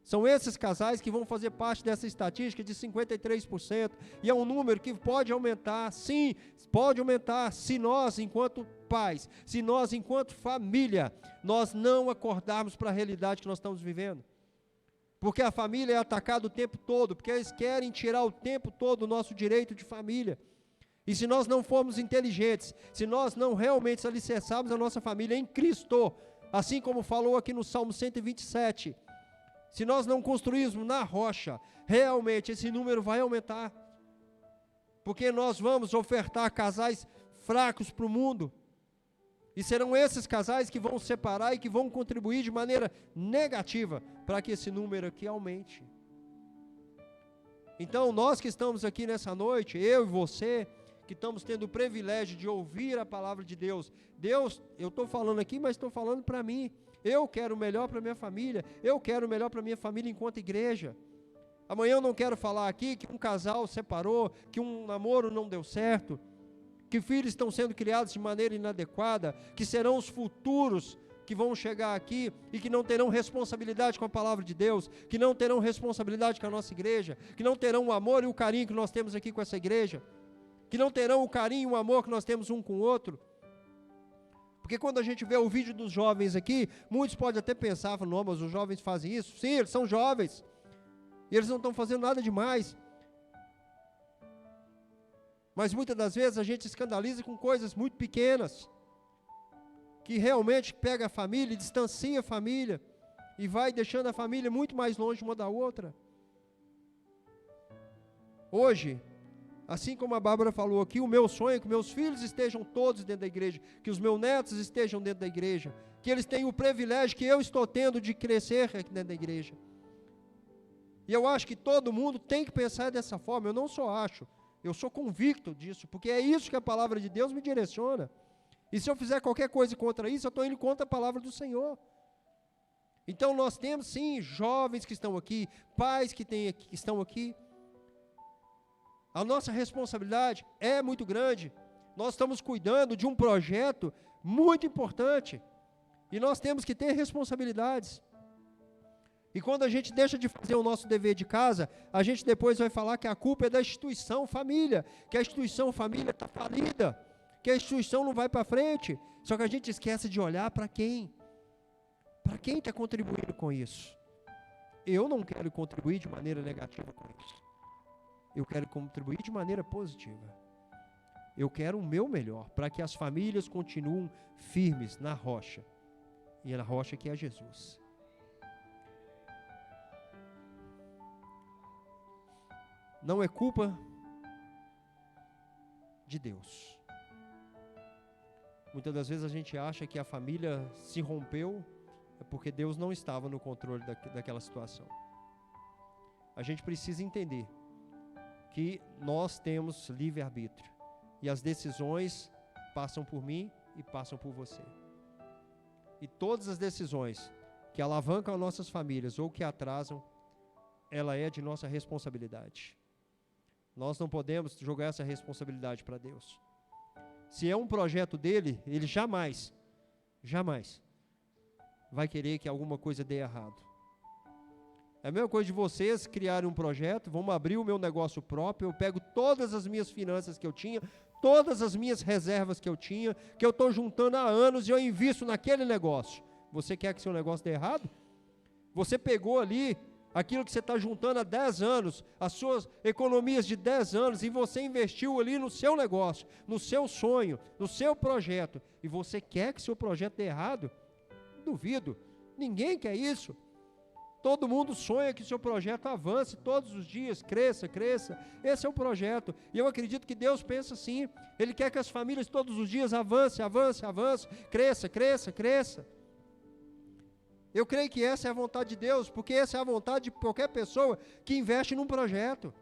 São esses casais que vão fazer parte dessa estatística de 53%, e é um número que pode aumentar, sim, pode aumentar, se nós, enquanto pais, se nós, enquanto família, nós não acordarmos para a realidade que nós estamos vivendo. Porque a família é atacada o tempo todo, porque eles querem tirar o tempo todo o nosso direito de família. E se nós não formos inteligentes, se nós não realmente alicerçarmos a nossa família em Cristo, assim como falou aqui no Salmo 127, se nós não construirmos na rocha, realmente esse número vai aumentar. Porque nós vamos ofertar casais fracos para o mundo. E serão esses casais que vão separar e que vão contribuir de maneira negativa para que esse número aqui aumente. Então, nós que estamos aqui nessa noite, eu e você, que estamos tendo o privilégio de ouvir a palavra de Deus. Deus, eu estou falando aqui, mas estou falando para mim. Eu quero o melhor para minha família, eu quero o melhor para minha família enquanto igreja. Amanhã eu não quero falar aqui que um casal separou, que um namoro não deu certo, que filhos estão sendo criados de maneira inadequada, que serão os futuros que vão chegar aqui e que não terão responsabilidade com a palavra de Deus, que não terão responsabilidade com a nossa igreja, que não terão o amor e o carinho que nós temos aqui com essa igreja, que não terão o carinho e o amor que nós temos um com o outro. Porque quando a gente vê o vídeo dos jovens aqui, muitos podem até pensar, não, mas os jovens fazem isso. Sim, eles são jovens, e eles não estão fazendo nada demais. Mas muitas das vezes a gente escandaliza com coisas muito pequenas, que realmente pega a família, distancia a família, e vai deixando a família muito mais longe uma da outra. Hoje, assim como a Bárbara falou aqui, o meu sonho é que meus filhos estejam todos dentro da igreja, que os meus netos estejam dentro da igreja, que eles tenham o privilégio que eu estou tendo de crescer aqui dentro da igreja. E eu acho que todo mundo tem que pensar dessa forma. Eu não só acho, eu sou convicto disso, porque é isso que a palavra de Deus me direciona. E se eu fizer qualquer coisa contra isso, eu estou indo contra a palavra do Senhor. Então nós temos sim jovens que estão aqui, pais que estão aqui. A nossa responsabilidade é muito grande. Nós estamos cuidando de um projeto muito importante. E nós temos que ter responsabilidades. E quando a gente deixa de fazer o nosso dever de casa, a gente depois vai falar que a culpa é da instituição família, que a instituição família está falida, que a instituição não vai para frente. Só que a gente esquece de olhar para quem? Para quem está contribuindo com isso? Eu não quero contribuir de maneira negativa com isso. Eu quero contribuir de maneira positiva. Eu quero o meu melhor, para que as famílias continuem firmes na rocha. E na rocha que é Jesus. Não é culpa de Deus. Muitas das vezes a gente acha que a família se rompeu é porque Deus não estava no controle daquela situação. A gente precisa entender que nós temos livre-arbítrio. E as decisões passam por mim e passam por você. E todas as decisões que alavancam as nossas famílias ou que atrasam, ela é de nossa responsabilidade. Nós não podemos jogar essa responsabilidade para Deus. Se é um projeto dele, ele jamais vai querer que alguma coisa dê errado. É a mesma coisa de vocês criarem um projeto, vamos abrir o meu negócio próprio, eu pego todas as minhas finanças que eu tinha, todas as minhas reservas que eu tinha, que eu estou juntando há anos e eu invisto naquele negócio. Você quer que seu negócio dê errado? Você pegou ali aquilo que você está juntando há 10 anos, as suas economias de 10 anos, e você investiu ali no seu negócio, no seu sonho, no seu projeto, e você quer que seu projeto dê errado? Duvido, ninguém quer isso. Todo mundo sonha que seu projeto avance todos os dias, cresça. Esse é o projeto. E eu acredito que Deus pensa assim. Ele quer que as famílias todos os dias avancem, cresça. Eu creio que essa é a vontade de Deus, porque essa é a vontade de qualquer pessoa que investe num projeto.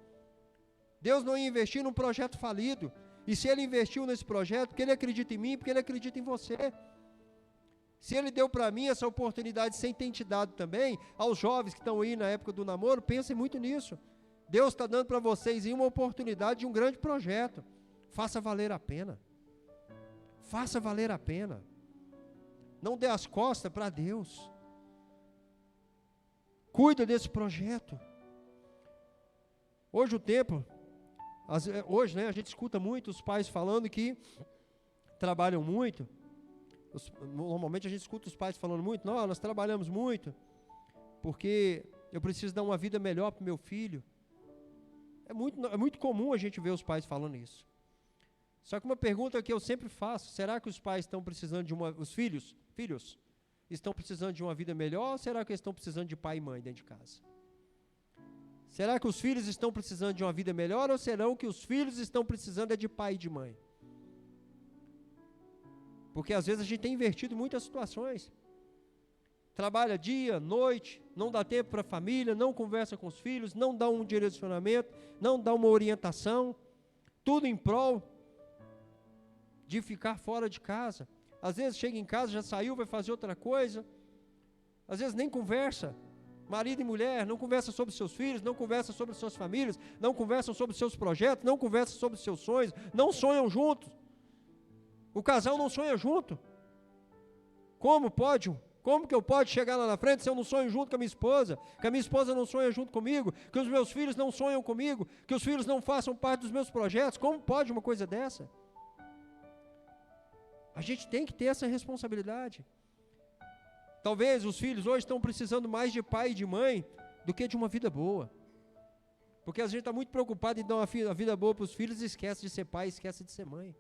Deus não ia investir num projeto falido. E se Ele investiu nesse projeto, porque Ele acredita em mim, porque Ele acredita em você. Se Ele deu para mim essa oportunidade sem ter te dado também, aos jovens que estão aí na época do namoro, pensem muito nisso. Deus está dando para vocês aí uma oportunidade de um grande projeto. Faça valer a pena. Faça valer a pena. Não dê as costas para Deus. Cuida desse projeto. Hoje a gente escuta muito os pais falando que trabalham muito. Normalmente a gente escuta os pais falando muito, não, nós trabalhamos muito, porque eu preciso dar uma vida melhor para o meu filho. É muito comum a gente ver os pais falando isso. Só que uma pergunta que eu sempre faço, será que os pais estão precisando os filhos estão precisando de uma vida melhor, ou será que eles estão precisando de pai e mãe dentro de casa? Será que os filhos estão precisando de uma vida melhor, ou será que os filhos estão precisando de pai e de mãe? Porque às vezes a gente tem invertido muitas situações. Trabalha dia, noite, não dá tempo para a família, não conversa com os filhos, não dá um direcionamento, não dá uma orientação, tudo em prol de ficar fora de casa. Às vezes chega em casa, já saiu, vai fazer outra coisa. Às vezes nem conversa. Marido e mulher não conversam sobre seus filhos, não conversam sobre suas famílias, não conversam sobre seus projetos, não conversam sobre seus sonhos, não sonham juntos. O casal não sonha junto. Como pode? Como que eu posso chegar lá na frente se eu não sonho junto com a minha esposa? Que a minha esposa não sonha junto comigo? Que os meus filhos não sonham comigo? Que os filhos não façam parte dos meus projetos? Como pode uma coisa dessa? A gente tem que ter essa responsabilidade. Talvez os filhos hoje estão precisando mais de pai e de mãe do que de uma vida boa. Porque a gente está muito preocupado em dar uma vida boa para os filhos e esquece de ser pai, esquece de ser mãe.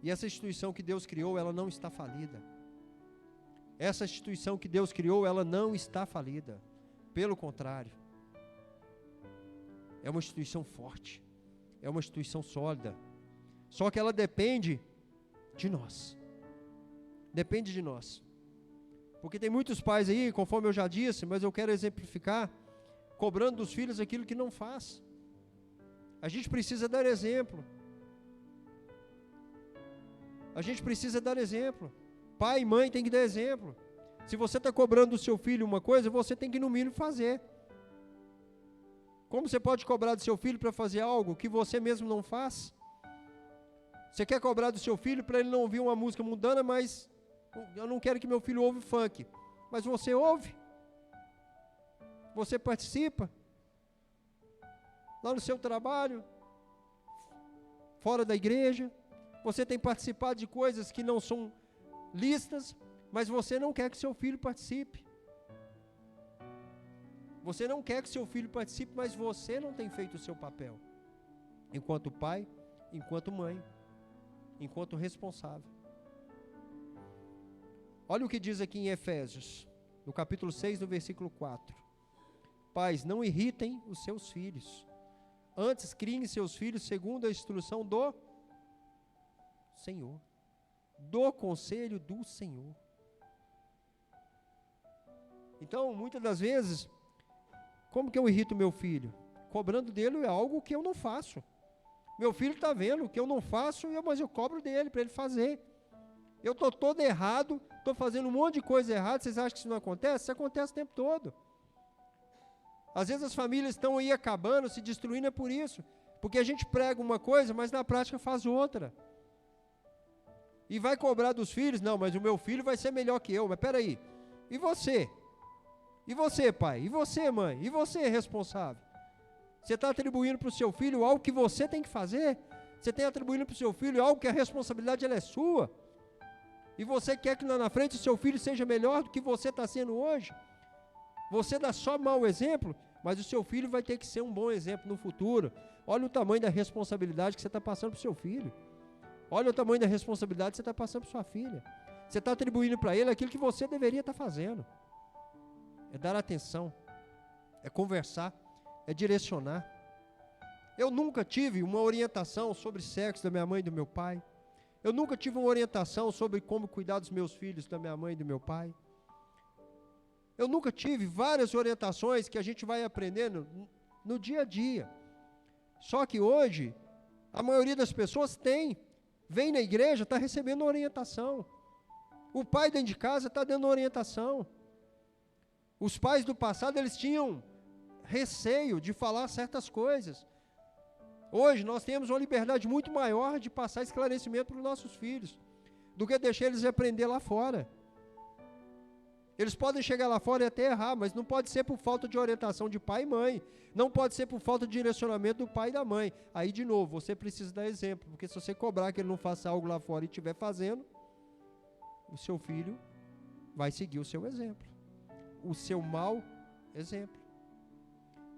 E essa instituição que Deus criou, ela não está falida. Essa instituição que Deus criou, ela não está falida. Pelo contrário. É uma instituição forte. É uma instituição sólida. Só que ela depende de nós. Depende de nós. Porque tem muitos pais aí, conforme eu já disse, mas eu quero exemplificar, cobrando dos filhos aquilo que não faz. A gente precisa dar exemplo. A gente precisa dar exemplo. Pai e mãe tem que dar exemplo. Se você está cobrando do seu filho uma coisa, você tem que no mínimo fazer. Como você pode cobrar do seu filho para fazer algo que você mesmo não faz? Você quer cobrar do seu filho para ele não ouvir uma música mundana, mas eu não quero que meu filho ouve funk. Mas você ouve. Você participa. Lá no seu trabalho, fora da igreja, você tem participado de coisas que não são lícitas, mas você não quer que seu filho participe. Você não quer que seu filho participe, mas você não tem feito o seu papel. Enquanto pai, enquanto mãe, enquanto responsável. Olha o que diz aqui em Efésios, no capítulo 6, no versículo 4. Pais, não irritem os seus filhos. Antes, criem seus filhos segundo a instrução do Senhor. Do conselho do Senhor. Então, muitas das vezes, como que eu irrito meu filho? Cobrando dele algo que eu não faço. Meu filho está vendo que eu não faço, mas eu cobro dele para ele fazer. Eu estou todo errado, estou fazendo um monte de coisa errada. Vocês acham que isso não acontece? Isso acontece o tempo todo. Às vezes as famílias estão aí acabando, se destruindo, é por isso. Porque a gente prega uma coisa, mas na prática faz outra. E vai cobrar dos filhos, não, mas o meu filho vai ser melhor que eu. Mas peraí, e você? E você, pai? E você, mãe? E você, responsável? Você está atribuindo para o seu filho algo que você tem que fazer? Você está atribuindo para o seu filho algo que a responsabilidade ela é sua? E você quer que lá na frente o seu filho seja melhor do que você está sendo hoje? Você dá só mau exemplo, mas o seu filho vai ter que ser um bom exemplo no futuro. Olha o tamanho da responsabilidade que você está passando para o seu filho. Olha o tamanho da responsabilidade que você está passando para sua filha. Você está atribuindo para ele aquilo que você deveria estar fazendo. É dar atenção, é conversar, é direcionar. Eu nunca tive uma orientação sobre sexo da minha mãe e do meu pai. Eu nunca tive uma orientação sobre como cuidar dos meus filhos da minha mãe e do meu pai. Eu nunca tive várias orientações que a gente vai aprendendo no dia a dia. Só que hoje, a maioria das pessoas vem na igreja, está recebendo orientação. O pai dentro de casa está dando orientação. Os pais do passado, eles tinham receio de falar certas coisas. Hoje, nós temos uma liberdade muito maior de passar esclarecimento para os nossos filhos, do que deixar eles aprender lá fora. Eles podem chegar lá fora e até errar, mas não pode ser por falta de orientação de pai e mãe. Não pode ser por falta de direcionamento do pai e da mãe. Aí, de novo, você precisa dar exemplo, porque se você cobrar que ele não faça algo lá fora e estiver fazendo, o seu filho vai seguir o seu exemplo. O seu mau exemplo.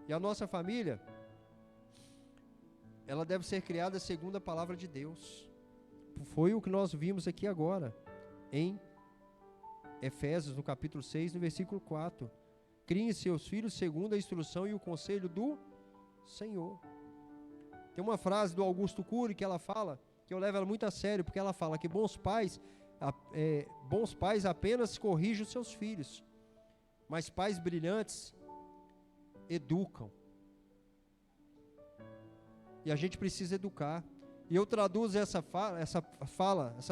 E a nossa família, ela deve ser criada segundo a palavra de Deus. Foi o que nós vimos aqui agora, em Efésios, no capítulo 6, no versículo 4. Criem seus filhos segundo a instrução e o conselho do Senhor. Tem uma frase do Augusto Cury que ela fala, que eu levo ela muito a sério, porque ela fala que bons pais apenas corrigem os seus filhos, mas pais brilhantes educam. E a gente precisa educar. E eu traduzo essa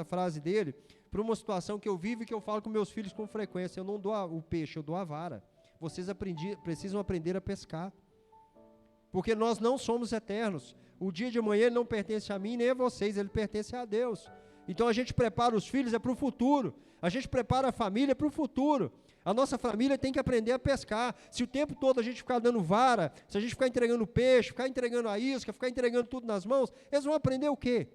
frase dele para uma situação que eu vivo e que eu falo com meus filhos com frequência. Eu não dou o peixe, eu dou a vara. Vocês precisam aprender a pescar. Porque nós não somos eternos. O dia de amanhã ele não pertence a mim nem a vocês, ele pertence a Deus. Então a gente prepara os filhos para o futuro. A gente prepara a família para o futuro. A nossa família tem que aprender a pescar. Se o tempo todo a gente ficar dando vara, se a gente ficar entregando peixe, ficar entregando a isca, ficar entregando tudo nas mãos, eles vão aprender o quê?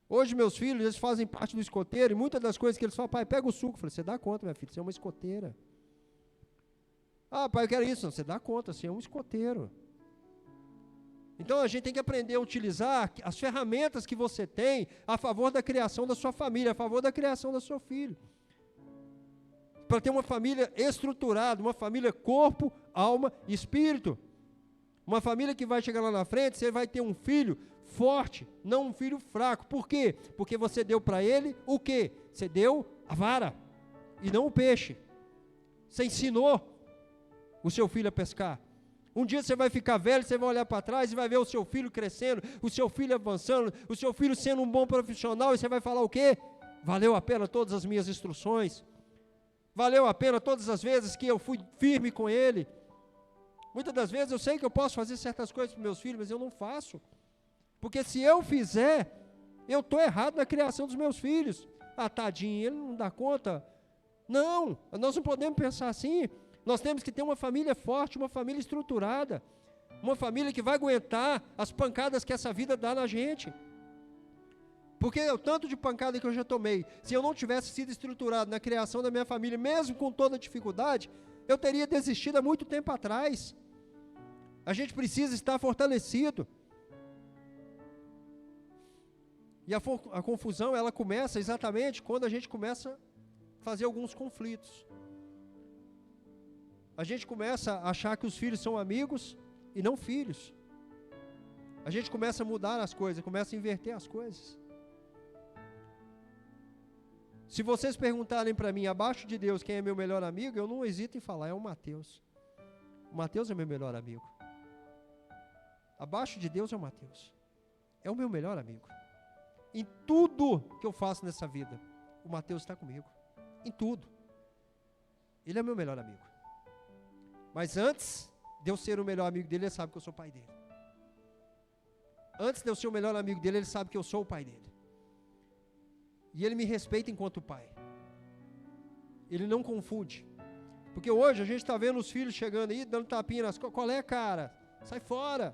Hoje meus filhos, eles fazem parte do escoteiro, e muitas das coisas que eles falam, pai, pega o suco. Eu falei, você dá conta, minha filha, você é uma escoteira. Ah, pai, eu quero isso. Não, você dá conta, você é um escoteiro. Então a gente tem que aprender a utilizar as ferramentas que você tem a favor da criação da sua família, a favor da criação do seu filho. Para ter uma família estruturada, uma família corpo, alma e espírito. Uma família que vai chegar lá na frente, você vai ter um filho forte, não um filho fraco. Por quê? Porque você deu para ele o quê? Você deu a vara e não o peixe. Você ensinou o seu filho a pescar. Um dia você vai ficar velho, você vai olhar para trás e vai ver o seu filho crescendo, o seu filho avançando, o seu filho sendo um bom profissional, e você vai falar o quê? Valeu a pena todas as minhas instruções. Valeu a pena todas as vezes que eu fui firme com ele. Muitas das vezes eu sei que eu posso fazer certas coisas para meus filhos, mas eu não faço. Porque se eu fizer, eu estou errado na criação dos meus filhos. Ah, tadinho, ele não dá conta. Não, nós não podemos pensar assim. Nós temos que ter uma família forte, uma família estruturada. Uma família que vai aguentar as pancadas que essa vida dá na gente. Porque o tanto de pancada que eu já tomei, se eu não tivesse sido estruturado na criação da minha família, mesmo com toda a dificuldade, eu teria desistido há muito tempo atrás. A gente precisa estar fortalecido. E a confusão, ela começa exatamente quando a gente começa a fazer alguns conflitos. A gente começa a achar que os filhos são amigos e não filhos. A gente começa a mudar as coisas, começa a inverter as coisas. Se vocês perguntarem para mim, abaixo de Deus, quem é meu melhor amigo, eu não hesito em falar, é o Mateus. O Mateus é meu melhor amigo. Abaixo de Deus é o Mateus. É o meu melhor amigo. Em tudo que eu faço nessa vida, o Mateus está comigo. Em tudo. Ele é meu melhor amigo. Mas antes de eu ser o melhor amigo dele, ele sabe que eu sou o pai dele. Antes de eu ser o melhor amigo dele, ele sabe que eu sou o pai dele. E ele me respeita enquanto pai. Ele não confunde. Porque hoje a gente está vendo os filhos chegando aí, dando tapinha nas costas. Qual é, cara? Sai fora.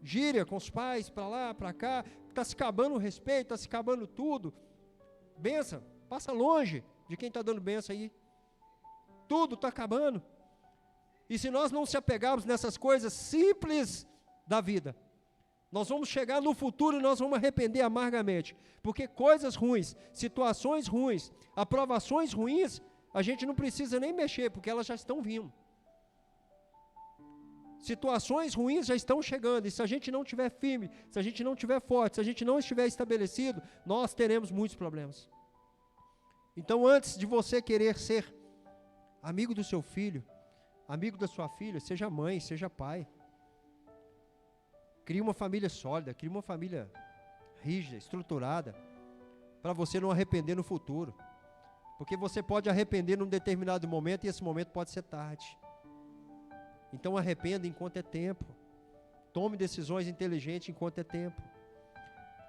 Gíria com os pais, para lá, para cá. Está se acabando o respeito, está se acabando tudo. Benção, passa longe de quem está dando benção aí. Tudo está acabando. E se nós não se apegarmos nessas coisas simples da vida, nós vamos chegar no futuro e nós vamos arrepender amargamente. Porque coisas ruins, situações ruins, aprovações ruins, a gente não precisa nem mexer, porque elas já estão vindo. Situações ruins já estão chegando, e se a gente não estiver firme, se a gente não estiver forte, se a gente não estiver estabelecido, nós teremos muitos problemas. Então, antes de você querer ser amigo do seu filho, amigo da sua filha, seja mãe, seja pai. Crie uma família sólida, crie uma família rígida, estruturada, para você não arrepender no futuro. Porque você pode arrepender num determinado momento e esse momento pode ser tarde. Então arrependa enquanto é tempo. Tome decisões inteligentes enquanto é tempo.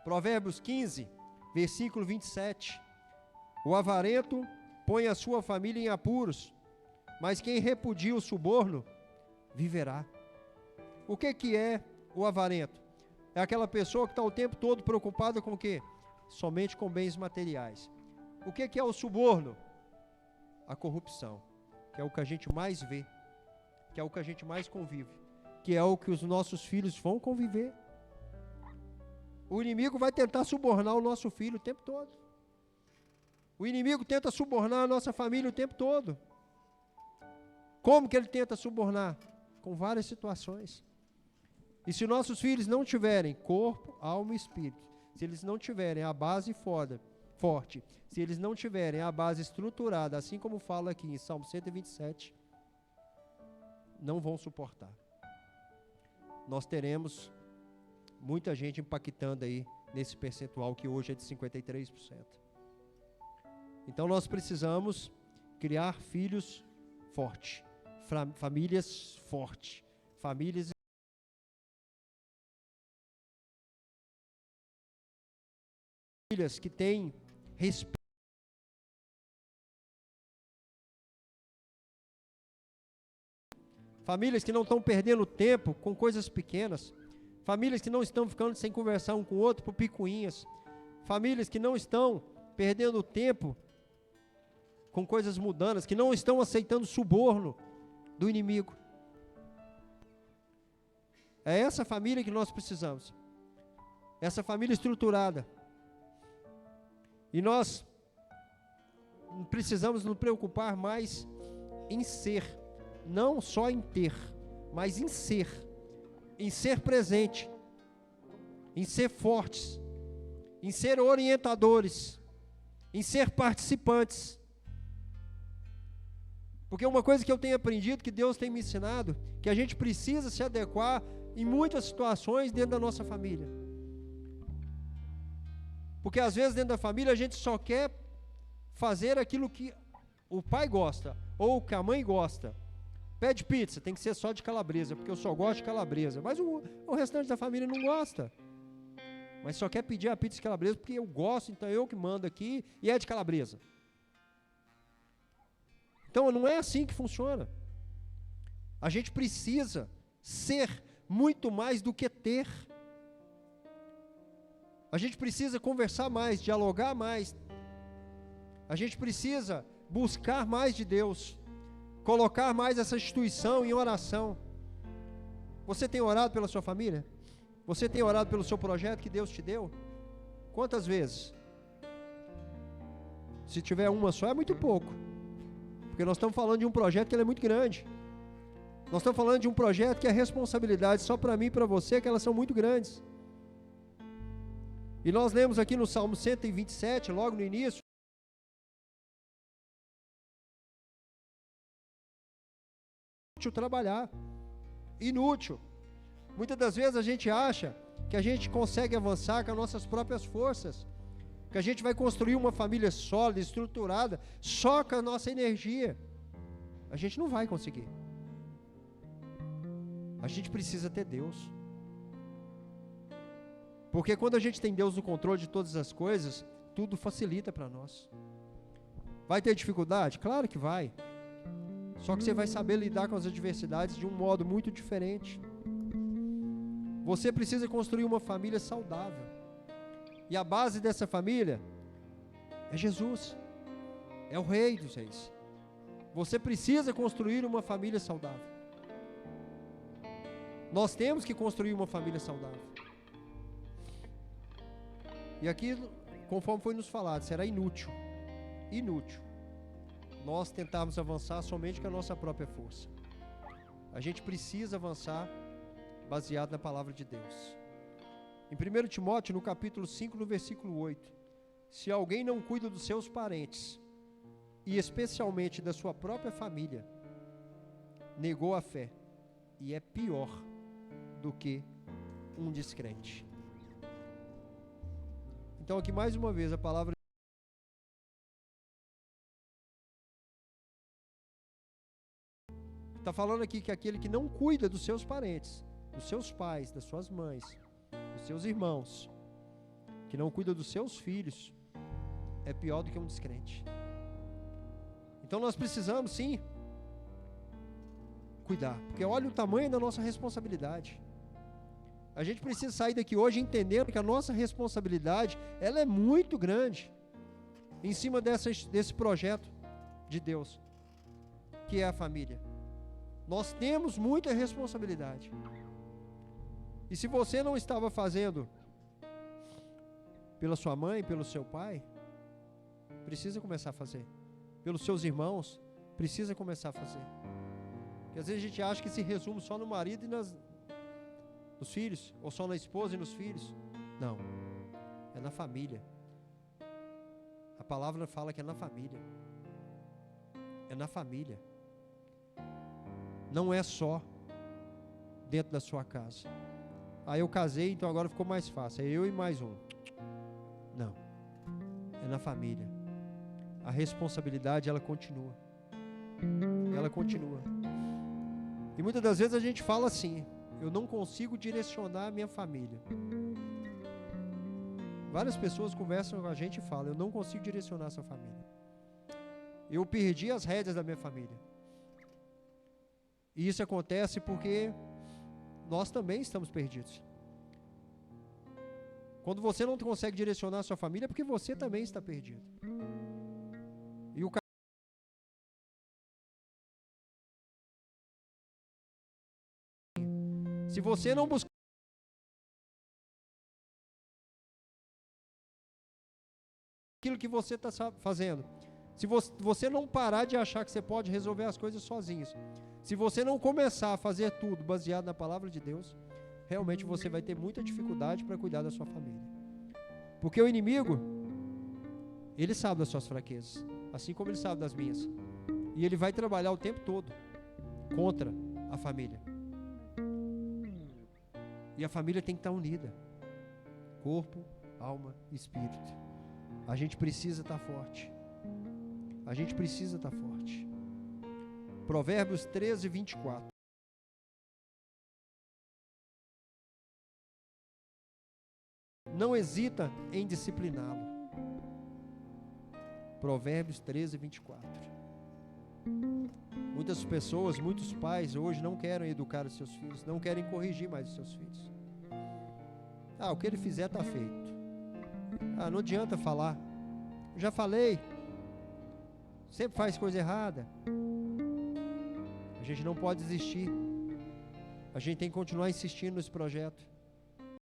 Provérbios 15, versículo 27. O avarento põe a sua família em apuros, mas quem repudia o suborno, viverá. O que é o avarento? É aquela pessoa que está o tempo todo preocupada com o quê? Somente com bens materiais. O que é o suborno? A corrupção, que é o que a gente mais vê, que é o que a gente mais convive, que é o que os nossos filhos vão conviver. O inimigo vai tentar subornar o nosso filho o tempo todo. O inimigo tenta subornar a nossa família o tempo todo. Como que ele tenta subornar? Com várias situações. E se nossos filhos não tiverem corpo, alma e espírito, se eles não tiverem a base forte, se eles não tiverem a base estruturada, assim como fala aqui em Salmo 127, não vão suportar. Nós teremos muita gente impactando aí nesse percentual que hoje é de 53%. Então nós precisamos criar filhos fortes, famílias fortes, famílias que têm respeito. Famílias que não estão perdendo tempo com coisas pequenas. Famílias que não estão ficando sem conversar um com o outro por picuinhas. Famílias que não estão perdendo tempo com coisas mundanas, que não estão aceitando suborno do inimigo. É essa família que nós precisamos. Essa família estruturada. E nós precisamos nos preocupar mais em ser, não só em ter, mas em ser presente, em ser fortes, em ser orientadores, em ser participantes. Porque uma coisa que eu tenho aprendido, que Deus tem me ensinado, que a gente precisa se adequar em muitas situações dentro da nossa família. Porque às vezes dentro da família a gente só quer fazer aquilo que o pai gosta, ou que a mãe gosta. Pede pizza, tem que ser só de calabresa, porque eu só gosto de calabresa. Mas o restante da família não gosta. Mas só quer pedir a pizza de calabresa porque eu gosto, então eu que mando aqui, e é de calabresa. Então não é assim que funciona. A gente precisa ser muito mais do que ter. A gente precisa conversar mais, dialogar mais. A gente precisa buscar mais de Deus, colocar mais essa instituição em oração. Você tem orado pela sua família? Você tem orado pelo seu projeto que Deus te deu? Quantas vezes? Se tiver uma só, é muito pouco. Porque nós estamos falando de um projeto que ele é muito grande. Nós estamos falando de um projeto que a responsabilidade só para mim e para você, que elas são muito grandes. E nós lemos aqui no Salmo 127, logo no início, inútil trabalhar, inútil. Muitas das vezes a gente acha que a gente consegue avançar com as nossas próprias forças, que a gente vai construir uma família sólida, estruturada, só com a nossa energia. A gente não vai conseguir. A gente precisa ter Deus. Porque quando a gente tem Deus no controle de todas as coisas, tudo facilita para nós. Vai ter dificuldade? Claro que vai. Só que você vai saber lidar com as adversidades de um modo muito diferente. Você precisa construir uma família saudável. E a base dessa família é Jesus. É o Rei dos Reis. Você precisa construir uma família saudável. Nós temos que construir uma família saudável. E aqui, conforme foi nos falado, será inútil nós tentarmos avançar somente com a nossa própria força. A gente precisa avançar baseado na palavra de Deus. Em 1 Timóteo, no capítulo 5, no versículo 8, se alguém não cuida dos seus parentes, e especialmente da sua própria família, negou a fé, e é pior do que um descrente. Então aqui mais uma vez a palavra está falando aqui que aquele que não cuida dos seus parentes, dos seus pais, das suas mães, dos seus irmãos, que não cuida dos seus filhos, é pior do que um descrente. Então nós precisamos sim cuidar, porque olha o tamanho da nossa responsabilidade. A gente precisa sair daqui hoje entendendo que a nossa responsabilidade, ela é muito grande, em cima desse projeto de Deus, que é a família. Nós temos muita responsabilidade. E se você não estava fazendo pela sua mãe, pelo seu pai, precisa começar a fazer. Pelos seus irmãos, precisa começar a fazer. Porque às vezes a gente acha que se resume só no marido e nos filhos, ou só na esposa e nos filhos. Não, é na família. A palavra fala que é na família. É na família. Não é só dentro da sua casa. Aí eu casei, então agora ficou mais fácil. É eu e mais um. Não. É na família. A responsabilidade, ela continua. Ela continua. E muitas das vezes a gente fala assim: eu não consigo direcionar a minha família. Várias pessoas conversam com a gente e falam: eu não consigo direcionar a sua família. Eu perdi as rédeas da minha família. E isso acontece porque nós também estamos perdidos. Quando você não consegue direcionar a sua família, é porque você também está perdido. E o Se você não buscar aquilo que você está fazendo, se você não parar de achar que você pode resolver as coisas sozinho, se você não começar a fazer tudo baseado na palavra de Deus, realmente você vai ter muita dificuldade para cuidar da sua família. Porque o inimigo, ele sabe das suas fraquezas, assim como ele sabe das minhas. E ele vai trabalhar o tempo todo contra a família. E a família tem que estar unida. Corpo, alma e espírito. A gente precisa estar forte. A gente precisa estar forte. Provérbios 13, 24. Não hesita em discipliná-lo. Provérbios 13, 24. Muitas pessoas, muitos pais hoje não querem educar os seus filhos, não querem corrigir mais os seus filhos. O que ele fizer está feito. Não adianta falar. Já falei. Sempre faz coisa errada. A gente não pode desistir. A gente tem que continuar insistindo nesse projeto.